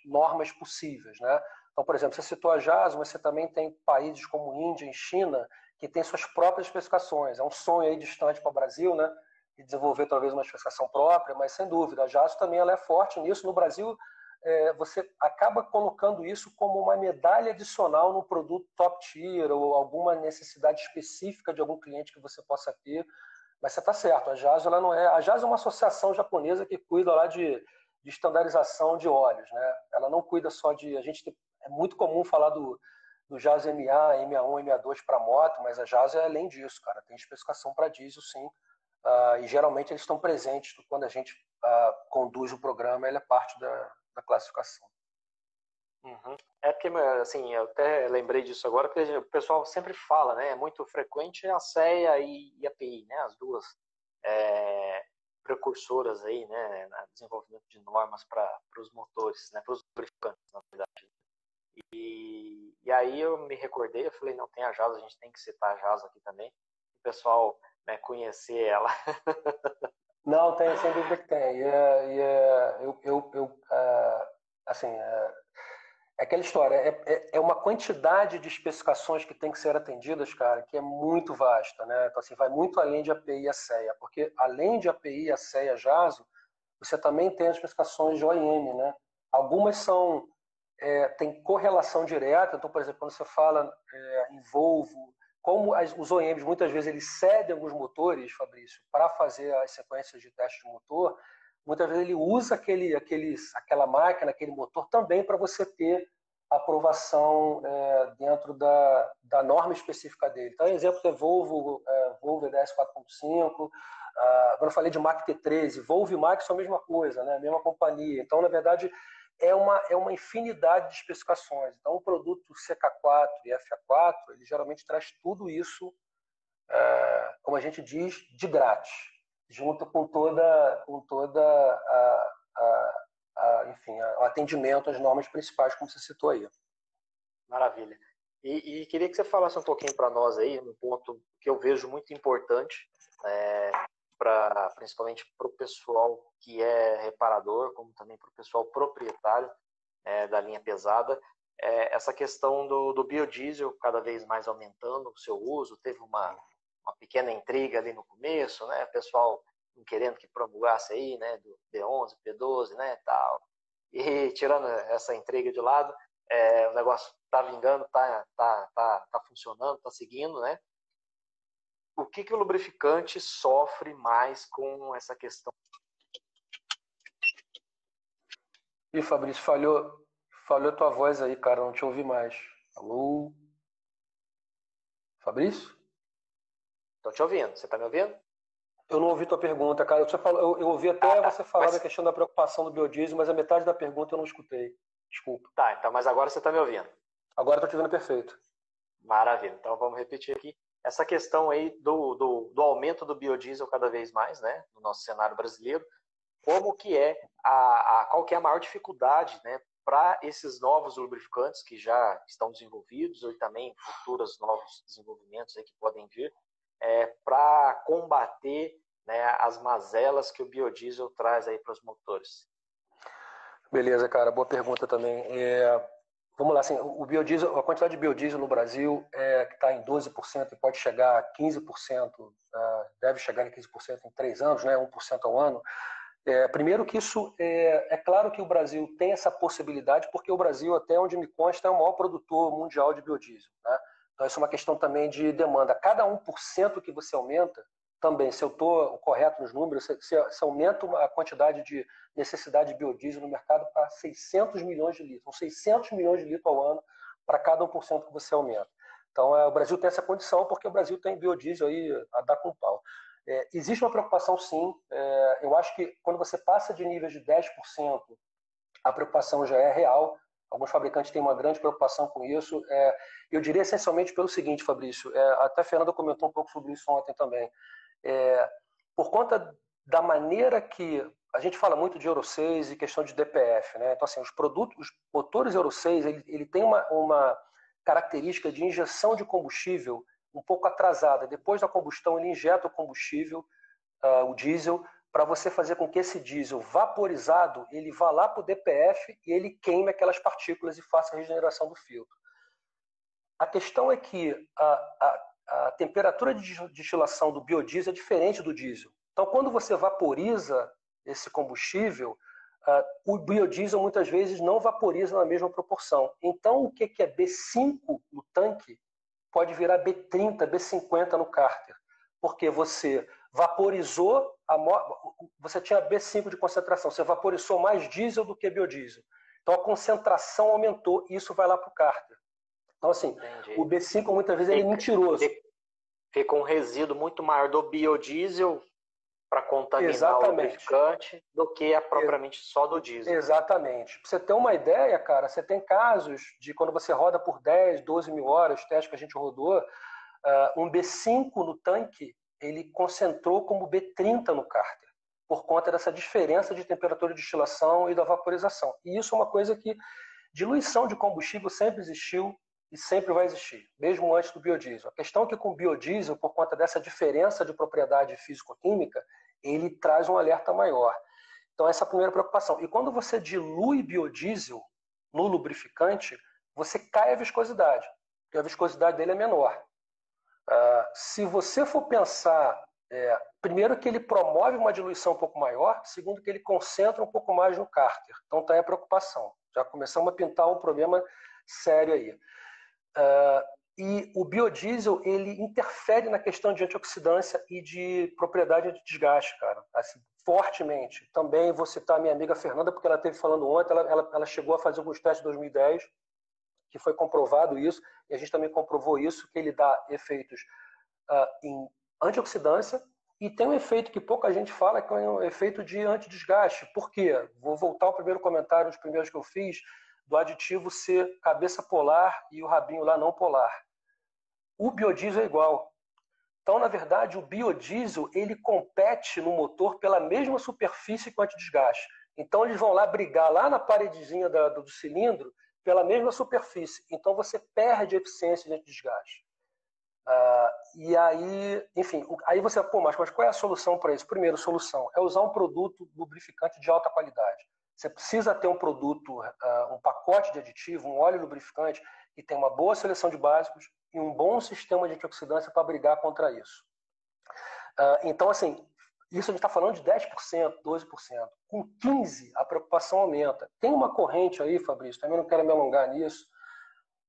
normas possíveis, né? Então, por exemplo, você citou a JASO, mas você também tem países como Índia e China que têm suas próprias especificações. É um sonho aí distante para o Brasil, né? De desenvolver talvez uma especificação própria, mas sem dúvida, a JASO também ela é forte nisso. No Brasil, você acaba colocando isso como uma medalha adicional no produto top tier ou alguma necessidade específica de algum cliente que você possa ter. Mas você está certo, a JASO ela não é. A JASO é uma associação japonesa que cuida lá de estandarização de óleos, né? Ela não cuida só de. É muito comum falar do JASO MA, MA1, MA2 para moto, mas a JASO é além disso, cara. Tem especificação para diesel, sim. E geralmente eles estão presentes quando a gente conduz o programa, ele é parte da classificação. Uhum. É porque, assim, eu até lembrei disso agora, porque o pessoal sempre fala, né? É muito frequente a CEA e a API, né? As duas precursoras aí, né? No desenvolvimento de normas para os motores, né? Para os lubrificantes, na verdade. E aí eu me recordei, eu falei, não, tem a JASO, a gente tem que citar a JASO aqui também. O pessoal, né, conhecer ela. Não, tem, sem dúvida que tem. Assim, é aquela história, é uma quantidade de especificações que tem que ser atendidas, cara, que é muito vasta, né? Então, assim, vai muito além de API e a CEA, porque além de API, a CEA, JASO, você também tem as especificações de OEM, né? Algumas tem correlação direta, então, por exemplo, quando você fala em Volvo, como os OEMs muitas vezes eles cedem alguns motores, Fabrício, para fazer as sequências de teste de motor, muitas vezes ele usa aquela máquina, aquele motor também para você ter aprovação dentro da norma específica dele. Então, exemplo é Volvo EDS 4.5, quando eu falei de Mac T13, Volvo e Mac são a mesma coisa, né? A mesma companhia. Então, na verdade, é uma infinidade de especificações. Então, o produto CK4 e FA4, ele geralmente traz tudo isso, como a gente diz, de grátis, junto com toda enfim, o atendimento às normas principais, como você citou aí. Maravilha. E queria que você falasse um pouquinho para nós aí, um ponto que eu vejo muito importante, principalmente para o pessoal que é reparador, como também para o pessoal proprietário da linha pesada, essa questão do biodiesel cada vez mais aumentando o seu uso. Teve uma pequena intriga ali no começo, né? O pessoal querendo que promulgasse aí, né, do B11, P12, né, tal. E tirando essa intriga de lado, o negócio tá vingando, tá funcionando, tá seguindo, né? O que o lubrificante sofre mais com essa questão? Ih, Fabrício, falhou tua voz aí, cara, não te ouvi mais. Alô? Fabrício? Tô te ouvindo, você tá me ouvindo? Eu não ouvi tua pergunta, cara. Eu ouvi até você falar da questão da preocupação do biodiesel, mas a metade da pergunta eu não escutei. Desculpa. Tá, então, mas agora você tá me ouvindo. Agora eu tô te vendo perfeito. Maravilha. Então vamos repetir aqui. Essa questão aí do aumento do biodiesel cada vez mais, né, no nosso cenário brasileiro, como que qual que é a maior dificuldade, né, para esses novos lubrificantes que já estão desenvolvidos ou também futuros novos desenvolvimentos aí que podem vir, para combater, né, as mazelas que o biodiesel traz aí para os motores? Beleza, cara. Boa pergunta também. Vamos lá, assim, o biodiesel, a quantidade de biodiesel no Brasil que está em 12% e pode chegar a 15%, deve chegar em 15% em 3 anos, né, 1% ao ano. Primeiro que isso, é claro que o Brasil tem essa possibilidade, porque o Brasil, até onde me consta, é o maior produtor mundial de biodiesel, né? Então isso é uma questão também de demanda. Cada 1% que você aumenta, também, se eu estou correto nos números, você aumenta a quantidade de necessidade de biodiesel no mercado para 600 milhões de litros. São 600 milhões de litros ao ano para cada 1% que você aumenta. Então, o Brasil tem essa condição porque o Brasil tem biodiesel aí a dar com pau. Existe uma preocupação, sim. Eu acho que quando você passa de níveis de 10%, a preocupação já é real. Alguns fabricantes têm uma grande preocupação com isso. Eu diria essencialmente pelo seguinte, Fabrício, até a Fernanda comentou um pouco sobre isso ontem também. Por conta da maneira que a gente fala muito de Euro 6 e questão de DPF, né? Então, assim, os motores Euro 6, ele tem uma característica de injeção de combustível um pouco atrasada. Depois da combustão, ele injeta o combustível, o diesel, para você fazer com que esse diesel vaporizado, ele vá lá para o DPF e ele queime aquelas partículas e faça a regeneração do filtro. A questão é que a temperatura de destilação do biodiesel é diferente do diesel. Então, quando você vaporiza esse combustível, o biodiesel muitas vezes não vaporiza na mesma proporção. Então, o que é B5 no tanque pode virar B30, B50 no cárter, porque você vaporizou, você tinha B5 de concentração, você vaporizou mais diesel do que biodiesel. Então, a concentração aumentou e isso vai lá para o cárter. Então, assim, entendi. O B5 muitas vezes ele é mentiroso. Fica um resíduo muito maior do biodiesel para contaminar o lubrificante do que propriamente só do diesel. Exatamente. Para você ter uma ideia, cara, você tem casos de quando você roda por 10, 12 mil horas, teste que a gente rodou, um B5 no tanque, ele concentrou como B30 no cárter, por conta dessa diferença de temperatura de destilação e da vaporização. E isso é uma coisa que diluição de combustível sempre existiu e sempre vai existir, mesmo antes do biodiesel. A questão é que com o biodiesel, por conta dessa diferença de propriedade físico-química, ele traz um alerta maior. Então essa é a primeira preocupação. E quando você dilui biodiesel no lubrificante, você cai a viscosidade, porque a viscosidade dele é menor. Se você for pensar, primeiro que ele promove uma diluição um pouco maior, segundo que ele concentra um pouco mais no cárter. Então está aí a preocupação. Já começamos a pintar um problema sério aí. E o biodiesel, ele interfere na questão de antioxidância e de propriedade de desgaste, cara, assim, fortemente. Também vou citar a minha amiga Fernanda, porque ela esteve falando ontem, ela chegou a fazer alguns testes em 2010, que foi comprovado isso, e a gente também comprovou isso, que ele dá efeitos em antioxidância, e tem um efeito que pouca gente fala, que é um efeito de antidesgaste. Por quê? Vou voltar ao primeiro comentário, os primeiros que eu fiz, do aditivo ser cabeça polar e o rabinho lá não polar. O biodiesel é igual. Então, na verdade, o biodiesel ele compete no motor pela mesma superfície que o antidesgaste. Então, eles vão lá brigar lá na paredezinha do cilindro pela mesma superfície. Então, você perde a eficiência de antidesgaste. E aí, enfim, aí você, mas qual é a solução para isso? Primeiro, solução é usar um produto lubrificante de alta qualidade. Você precisa ter um produto, um pacote de aditivo, um óleo lubrificante que tem uma boa seleção de básicos e um bom sistema de antioxidância para brigar contra isso. Então, assim, isso a gente está falando de 10%, 12%. Com 15%, a preocupação aumenta. Tem uma corrente aí, Fabrício, também não quero me alongar nisso,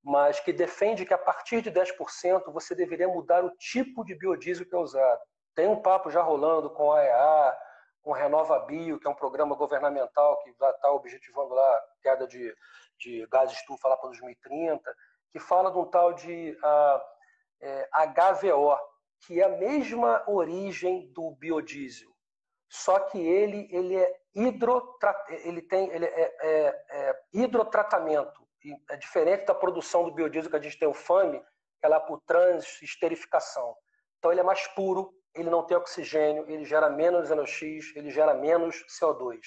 mas que defende que a partir de 10% você deveria mudar o tipo de biodiesel que é usado. Tem um papo já rolando com a AEA, com a RenovaBio, que é um programa governamental que está objetivando lá a queda de gás de estufa lá para 2030, que fala de um tal de HVO, que é a mesma origem do biodiesel, só que ele é hidrotratamento. É diferente da produção do biodiesel que a gente tem o FAME, que é lá por transesterificação. Então ele é mais puro, ele não tem oxigênio, ele gera menos NOx, ele gera menos CO2.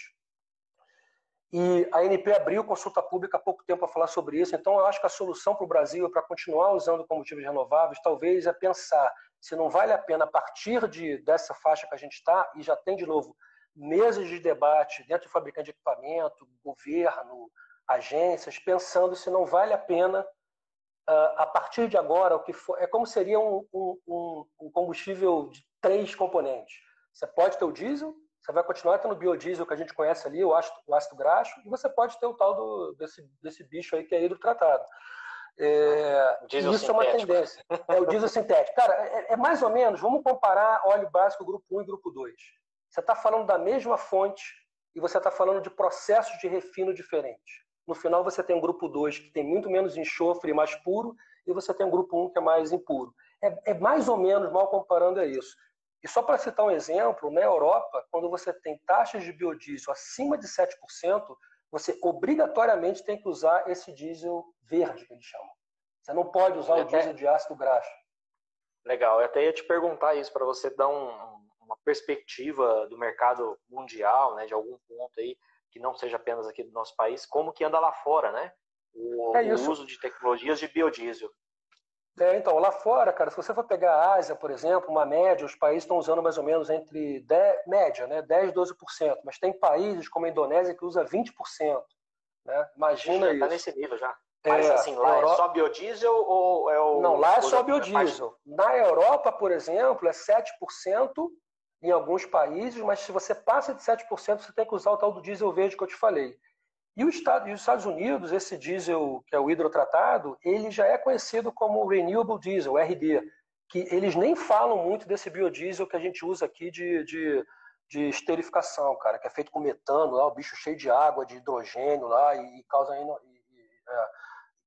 E a ANP abriu consulta pública há pouco tempo para falar sobre isso, então eu acho que a solução para o Brasil, para continuar usando combustíveis renováveis, talvez é pensar se não vale a pena, a partir dessa faixa que a gente está, e já tem de novo mesas de debate dentro do fabricante de equipamento, governo, agências, pensando se não vale a pena, a partir de agora, o que for, é como seria um combustível de 3 componentes. Você pode ter o diesel, você vai continuar tendo o biodiesel que a gente conhece ali, o ácido graxo, e você pode ter o tal desse bicho aí que é hidrotratado. Isso sintético. É uma tendência. É o diesel sintético. Cara, é mais ou menos, vamos comparar óleo básico grupo 1 e grupo 2. Você está falando da mesma fonte e você está falando de processos de refino diferentes. No final você tem um grupo 2 que tem muito menos enxofre e mais puro, e você tem um grupo 1 que é mais impuro. É mais ou menos, mal comparando, é isso. E só para citar um exemplo, na Europa, quando você tem taxas de biodiesel acima de 7%, você obrigatoriamente tem que usar esse diesel verde, que eles chamam. Você não pode usar o diesel de ácido graxo. Legal, eu até ia te perguntar isso, para você dar um uma perspectiva do mercado mundial, né, de algum ponto aí, que não seja apenas aqui do nosso país, como que anda lá fora, né? O uso de tecnologias de biodiesel. Então, lá fora, cara, se você for pegar a Ásia, por exemplo, uma média, os países estão usando mais ou menos entre 10, média, né, 10 e 12%, mas tem países como a Indonésia que usa 20%. Né? Imagina já isso. Está nesse nível já. Mas assim, lá é só biodiesel ou é o... Não, lá é só biodiesel. Na Europa, por exemplo, é 7% em alguns países, mas se você passa de 7%, você tem que usar o tal do diesel verde que eu te falei. E os Estados Unidos, esse diesel, que é o hidrotratado, ele já é conhecido como Renewable Diesel, RD, que eles nem falam muito desse biodiesel que a gente usa aqui de esterificação, cara, que é feito com metano, lá, o bicho cheio de água, de hidrogênio lá, e causa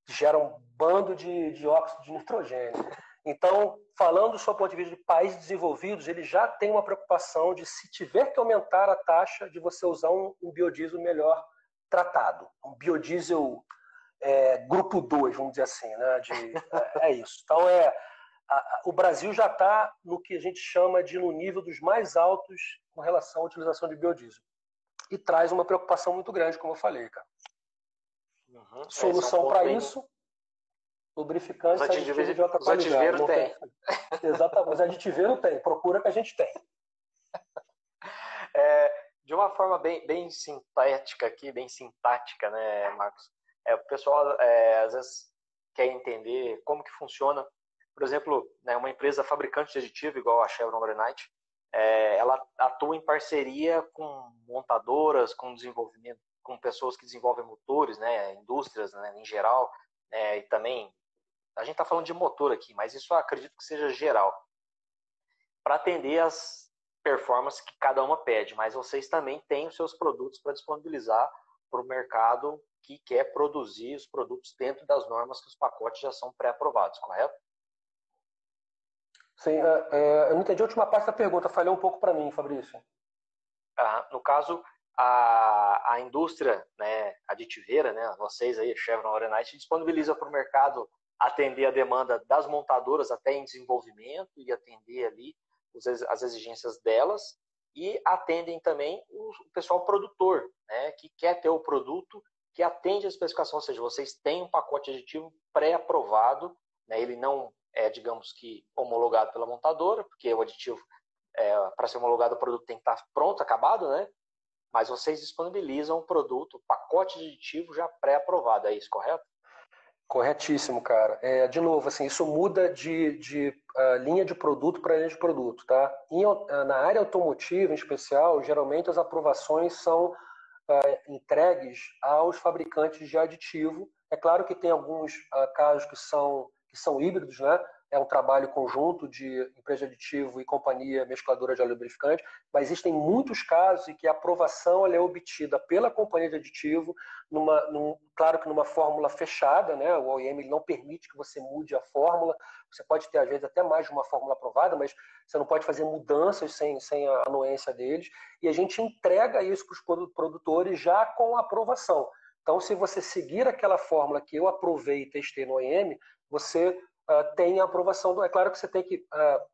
gera um bando de dióxido de nitrogênio. Então, falando do seu ponto de vista de países desenvolvidos, ele já tem uma preocupação de, se tiver que aumentar a taxa, de você usar um biodiesel melhor tratado. Um biodiesel grupo 2, vamos dizer assim. Né? É isso. Então, o Brasil já está no que a gente chama de no nível dos mais altos com relação à utilização de biodiesel. E traz uma preocupação muito grande, como eu falei, cara. Uhum. Solução para isso, lubrificante, aditivo de alta qualidade. Os tem. Exatamente, os aditiveiros tem. Procura que a gente tem. De uma forma bem sintética aqui, bem sintática, né, Marcos? O pessoal às vezes quer entender como que funciona. Por exemplo, né, uma empresa fabricante de aditivo, igual a Chevron Granite, ela atua em parceria com montadoras, com desenvolvimento, com pessoas que desenvolvem motores, né, indústrias, né, em geral, e também a gente está falando de motor aqui, mas isso eu acredito que seja geral, para atender as performances que cada uma pede, mas vocês também têm os seus produtos para disponibilizar para o mercado que quer produzir os produtos dentro das normas que os pacotes já são pré-aprovados, correto? Sim, eu não entendi a última parte da pergunta, falhou um pouco para mim, Fabrício. No caso, a indústria, né, aditiveira, né, vocês aí, Chevron Orenite, disponibiliza para o mercado atender a demanda das montadoras até em desenvolvimento e atender ali as exigências delas, e atendem também o pessoal produtor, né, que quer ter o produto que atende a especificação, ou seja, vocês têm um pacote aditivo pré-aprovado, né, ele não é, digamos que, homologado pela montadora, porque o aditivo, para ser homologado, o produto tem que estar pronto, acabado, né? Mas vocês disponibilizam o produto, o pacote de aditivo já pré-aprovado, é isso, correto? Corretíssimo, cara. De novo, assim, isso muda de linha de produto para linha de produto, tá? Na área automotiva, em especial, geralmente as aprovações são entregues aos fabricantes de aditivo. É claro que tem alguns casos que são híbridos, né? É um trabalho conjunto de empresa de aditivo e companhia mescladora de óleo lubrificante, mas existem muitos casos em que a aprovação ela é obtida pela companhia de aditivo, claro que numa fórmula fechada, né? O OEM ele não permite que você mude a fórmula, você pode ter às vezes até mais de uma fórmula aprovada, mas você não pode fazer mudanças sem a anuência deles, e a gente entrega isso para os produtores já com a aprovação. Então, se você seguir aquela fórmula que eu aprovei e testei no OEM, você tem a aprovação. É claro que você tem que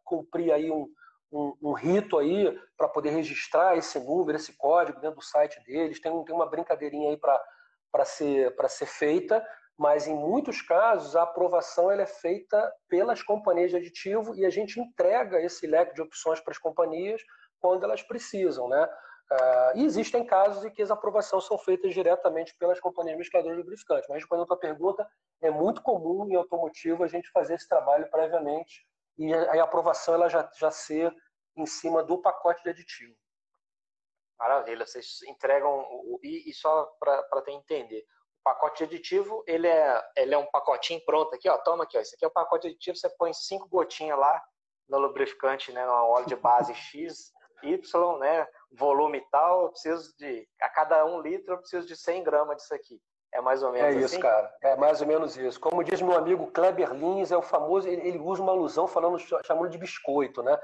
cumprir aí um rito aí para poder registrar esse número, esse código dentro do site deles. Tem uma brincadeirinha aí para ser feita, mas em muitos casos a aprovação ela é feita pelas companhias de aditivo e a gente entrega esse leque de opções para as companhias quando elas precisam, né? E existem casos em que as aprovações são feitas diretamente pelas companhias mescladoras de lubrificantes. Mas, respondendo a tua pergunta, é muito comum em automotivo a gente fazer esse trabalho previamente e a aprovação ela já ser em cima do pacote de aditivo. Maravilha, vocês entregam, e só para ter entender, o pacote de aditivo, ele é um pacotinho pronto aqui, ó, toma aqui, ó, esse aqui é o pacote de aditivo, você põe 5 gotinhas lá no lubrificante, né, no óleo de base X, Y, né, volume tal, eu preciso a cada 1 litro eu preciso de 100 gramas disso aqui. É mais ou menos assim? É isso, cara. É mais ou menos isso. Como diz meu amigo Kleber Lins, é o famoso, ele usa uma alusão chamando de biscoito, né?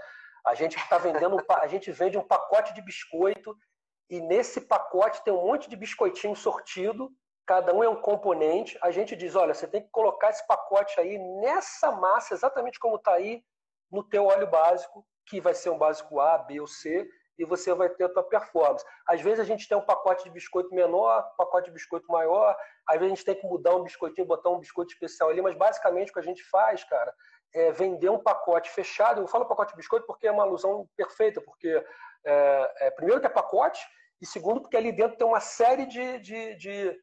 A gente está vendendo, a gente vende um pacote de biscoito e nesse pacote tem um monte de biscoitinho sortido, cada um é um componente. A gente diz, olha, você tem que colocar esse pacote aí nessa massa, exatamente como está aí, no teu óleo básico, que vai ser um básico A, B ou C, e você vai ter a tua performance. Às vezes a gente tem um pacote de biscoito menor, pacote de biscoito maior, às vezes a gente tem que mudar um biscoitinho, botar um biscoito especial ali, mas basicamente o que a gente faz, cara, é vender um pacote fechado. Eu falo pacote de biscoito porque é uma alusão perfeita, porque primeiro que é pacote, e segundo porque ali dentro tem uma série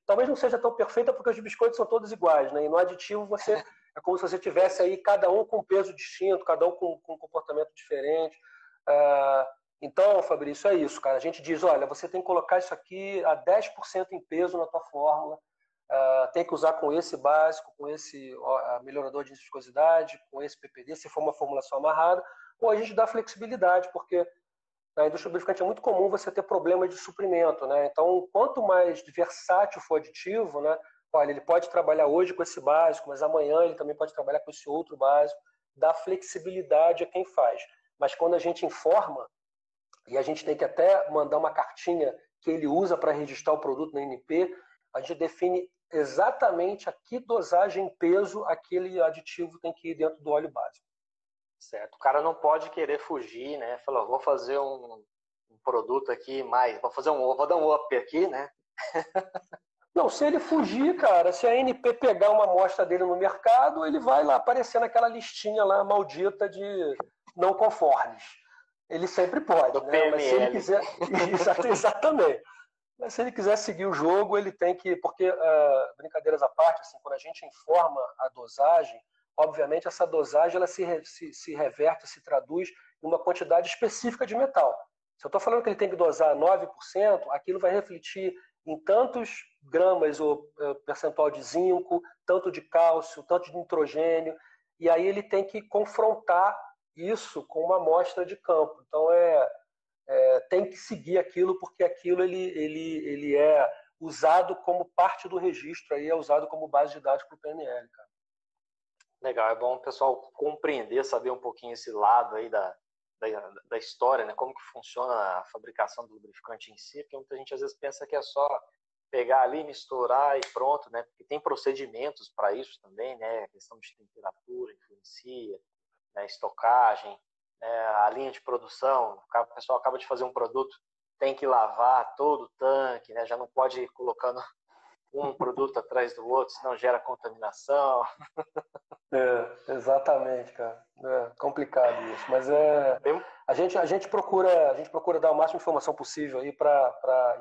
talvez não seja tão perfeita porque os biscoitos são todos iguais, né? E no aditivo você é como se você tivesse aí cada um com peso distinto, cada um com um comportamento diferente. Então, Fabrício, é isso, cara. A gente diz, olha, você tem que colocar isso aqui a 10% em peso na tua fórmula, tem que usar com esse básico, com esse melhorador de viscosidade, com esse PPD, se for uma formulação amarrada, ou a gente dá flexibilidade, porque na indústria lubrificante é muito comum você ter problemas de suprimento, né? Então, quanto mais versátil for o aditivo, né? Olha, ele pode trabalhar hoje com esse básico, mas amanhã ele também pode trabalhar com esse outro básico, dá flexibilidade a quem faz. Mas quando a gente informa, e a gente tem que até mandar uma cartinha que ele usa para registrar o produto na NP, a gente define exatamente a que dosagem em peso aquele aditivo tem que ir dentro do óleo básico. Certo. O cara não pode querer fugir, né? Falou, vou fazer um produto aqui mais, vou dar um up aqui, né? Não, se ele fugir, cara, se a NP pegar uma amostra dele no mercado, ele vai lá aparecer naquela listinha lá maldita de não conformes. Ele sempre pode, do né? PML. Mas se ele quiser. Exatamente. Mas se ele quiser seguir o jogo, ele tem que. Porque, brincadeiras à parte, assim, quando a gente informa a dosagem, obviamente essa dosagem ela se reverte, se traduz em uma quantidade específica de metal. Se eu estou falando que ele tem que dosar 9%, aquilo vai refletir em tantos gramas ou percentual de zinco, tanto de cálcio, tanto de nitrogênio, e aí ele tem que confrontar isso com uma amostra de campo. Então tem que seguir aquilo, porque aquilo ele é usado como parte do registro, aí é usado como base de dados para o PNL, cara. Legal, é bom o pessoal compreender, saber um pouquinho esse lado aí da história, né? Como que funciona a fabricação do lubrificante em si, porque muita gente às vezes pensa que é só pegar ali, misturar e pronto, né? Porque tem procedimentos para isso também, né? A questão de temperatura influencia, né? Estocagem, né? A linha de produção, o pessoal acaba de fazer um produto, tem que lavar todo o tanque, né? Já não pode ir colocando um produto atrás do outro, senão gera contaminação. Exatamente, cara. É complicado isso, mas a gente procura dar o máximo de informação possível aí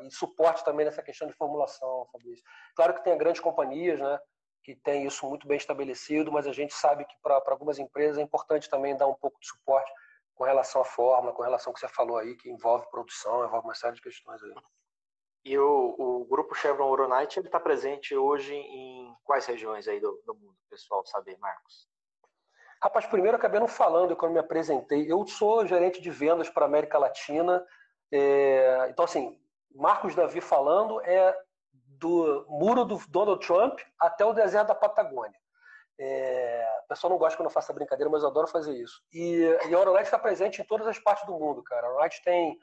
e suporte também nessa questão de formulação, Fabrício. Claro que tem grandes companhias, né, que tem isso muito bem estabelecido, mas a gente sabe que para algumas empresas é importante também dar um pouco de suporte com relação à fórmula, com relação ao que você falou aí, que envolve produção, envolve uma série de questões aí. E o grupo Chevron Oronite, ele está presente hoje em quais regiões aí do mundo, pessoal, saber, Marcos? Rapaz, primeiro eu acabei não falando quando me apresentei. Eu sou gerente de vendas para a América Latina. Então, assim, Marcos Davi falando é do muro do Donald Trump até o deserto da Patagônia. O pessoal não gosta quando eu faço essa brincadeira, mas eu adoro fazer isso. E a Oronite está presente em todas as partes do mundo, cara. A Oronite tem...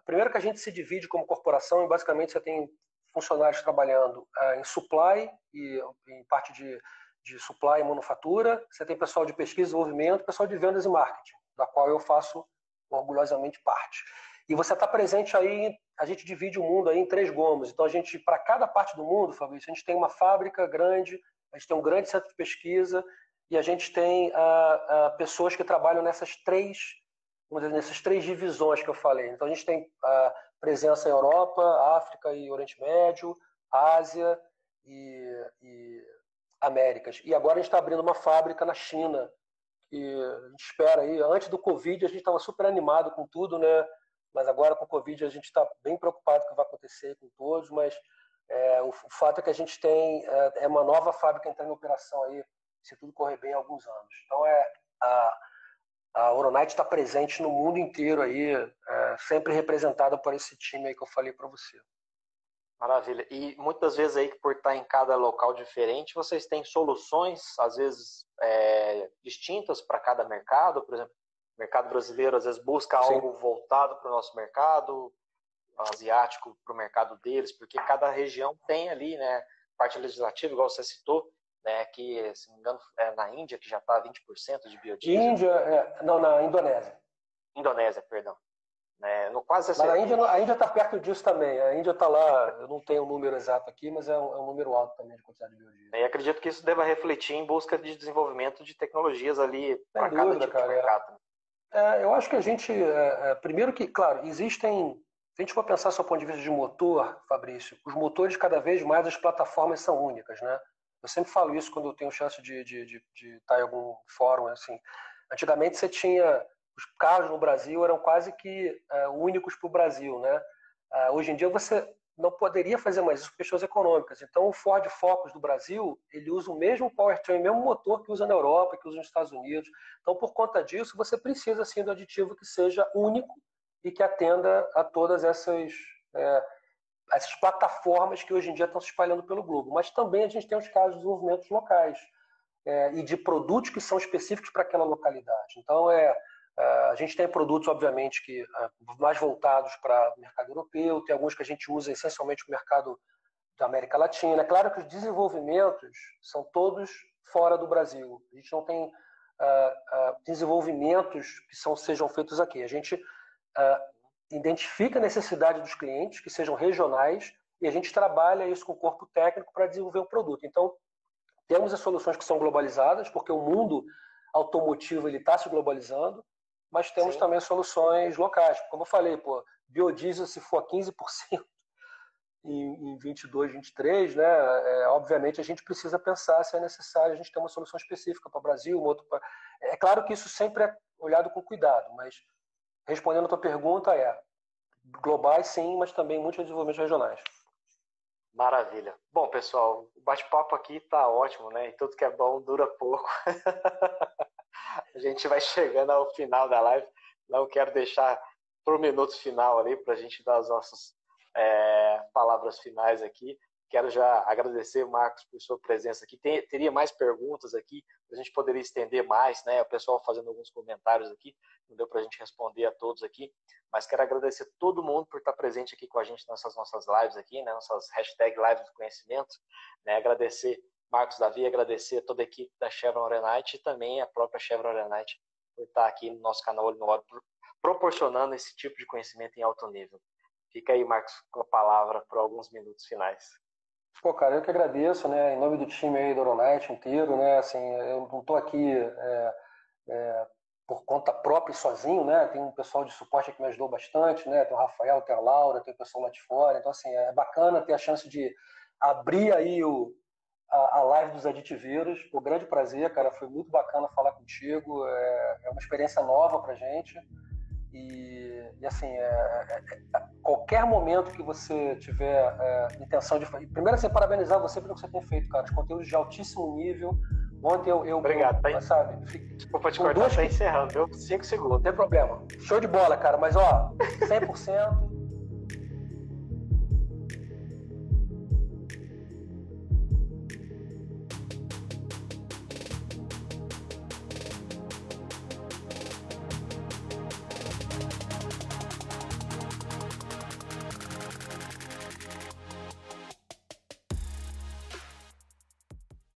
Primeiro que a gente se divide como corporação e basicamente você tem funcionários trabalhando em supply e em parte de supply e manufatura, você tem pessoal de pesquisa e desenvolvimento, pessoal de vendas e marketing, da qual eu faço orgulhosamente parte. E você está presente aí, a gente divide o mundo aí em 3 gomos. Então, para cada parte do mundo, Fabrício, a gente tem uma fábrica grande, a gente tem um grande centro de pesquisa e a gente tem pessoas que trabalham nessas 3 divisões que eu falei. Então, a gente tem presença em Europa, África e Oriente Médio, Ásia e Américas. E agora a gente está abrindo uma fábrica na China, que a gente espera aí. Antes do Covid, a gente estava super animado com tudo, né? Mas agora com o Covid a gente está bem preocupado com o que vai acontecer com todos, mas o fato é que a gente tem uma nova fábrica entrando em operação aí, se tudo correr bem, há alguns anos. Então, a Oronite está presente no mundo inteiro aí, sempre representada por esse time aí que eu falei para você. Maravilha. E muitas vezes aí, por estar em cada local diferente, vocês têm soluções, às vezes, distintas para cada mercado. Por exemplo, o mercado brasileiro, às vezes, busca algo voltado para o nosso mercado, asiático para o mercado deles, porque cada região tem ali, né, parte legislativa, igual você citou, né, que, se não me engano, é na Índia, que já está 20% de biodiesel. Não, na Indonésia. Indonésia, perdão. No quase Mas a Índia está perto disso também. A Índia está lá, eu não tenho o número exato aqui, mas é um número alto também de quantidade de biodiesel. E acredito que isso deva refletir em busca de desenvolvimento de tecnologias ali para Sem cada dúvida, tipo de cara. mercado. Eu acho que a gente, primeiro que, claro, existem, se a gente for pensar do seu ponto de vista de motor, Fabrício, os motores cada vez mais, as plataformas são únicas, né? Eu sempre falo isso quando eu tenho chance de estar em algum fórum, assim. Antigamente você tinha, os carros no Brasil eram quase que únicos para o Brasil, né? Hoje em dia você não poderia fazer mais isso por questões econômicas. Então o Ford Focus do Brasil, ele usa o mesmo powertrain, o mesmo motor que usa na Europa, que usa nos Estados Unidos. Então por conta disso, você precisa sim do aditivo que seja único e que atenda a todas essas plataformas que hoje em dia estão se espalhando pelo globo. Mas também a gente tem os casos de desenvolvimentos locais e de produtos que são específicos para aquela localidade. Então a gente tem produtos, obviamente, que mais voltados para o mercado europeu, tem alguns que a gente usa essencialmente para o mercado da América Latina. É claro que os desenvolvimentos são todos fora do Brasil. A gente não tem desenvolvimentos que sejam feitos aqui. A gente identifica a necessidade dos clientes, que sejam regionais, e a gente trabalha isso com o corpo técnico para desenvolver o produto. Então, temos as soluções que são globalizadas, porque o mundo automotivo está se globalizando, mas temos também soluções locais. Como eu falei, biodiesel, se for a 15% em 22, 23, né, obviamente a gente precisa pensar se é necessário a gente ter uma solução específica para o Brasil. É claro que isso sempre é olhado com cuidado, mas respondendo a tua pergunta, globais sim, mas também muitos desenvolvimentos regionais. Maravilha. Bom, pessoal, o bate-papo aqui tá ótimo, né? E tudo que é bom dura pouco. A gente vai chegando ao final da live. Não quero deixar pro minuto final ali para a gente dar as nossas palavras finais aqui. Quero já agradecer, Marcos, por sua presença aqui. Teria mais perguntas aqui, a gente poderia estender mais, né? O pessoal fazendo alguns comentários aqui, não deu para a gente responder a todos aqui, mas quero agradecer todo mundo por estar presente aqui com a gente nessas nossas lives aqui, né? Nossas hashtag lives do conhecimento, né? Agradecer Marcos, Davi, agradecer toda a equipe da Chevron Orenite e também a própria Chevron Orenite por estar aqui no nosso canal Olho no Olho, proporcionando esse tipo de conhecimento em alto nível. Fica aí, Marcos, com a palavra por alguns minutos finais. Cara, eu que agradeço, né, em nome do time aí do Oronite inteiro, né, assim, eu não estou aqui por conta própria e sozinho, né, tem um pessoal de suporte que me ajudou bastante, né, tem o Rafael, tem a Laura, tem o pessoal lá de fora, então, assim, é bacana ter a chance de abrir aí a live dos aditiveiros, por grande prazer, cara, foi muito bacana falar contigo, é uma experiência nova pra gente. E assim, qualquer momento que você tiver intenção de fazer. Primeiro, assim, parabenizar você pelo que você tem feito, cara. Os conteúdos de altíssimo nível. Ontem Obrigado, tá? Sabe? Desculpa te cortar, tá encerrando, deu 5 segundos. Não tem problema. Show de bola, cara. Mas, 100%.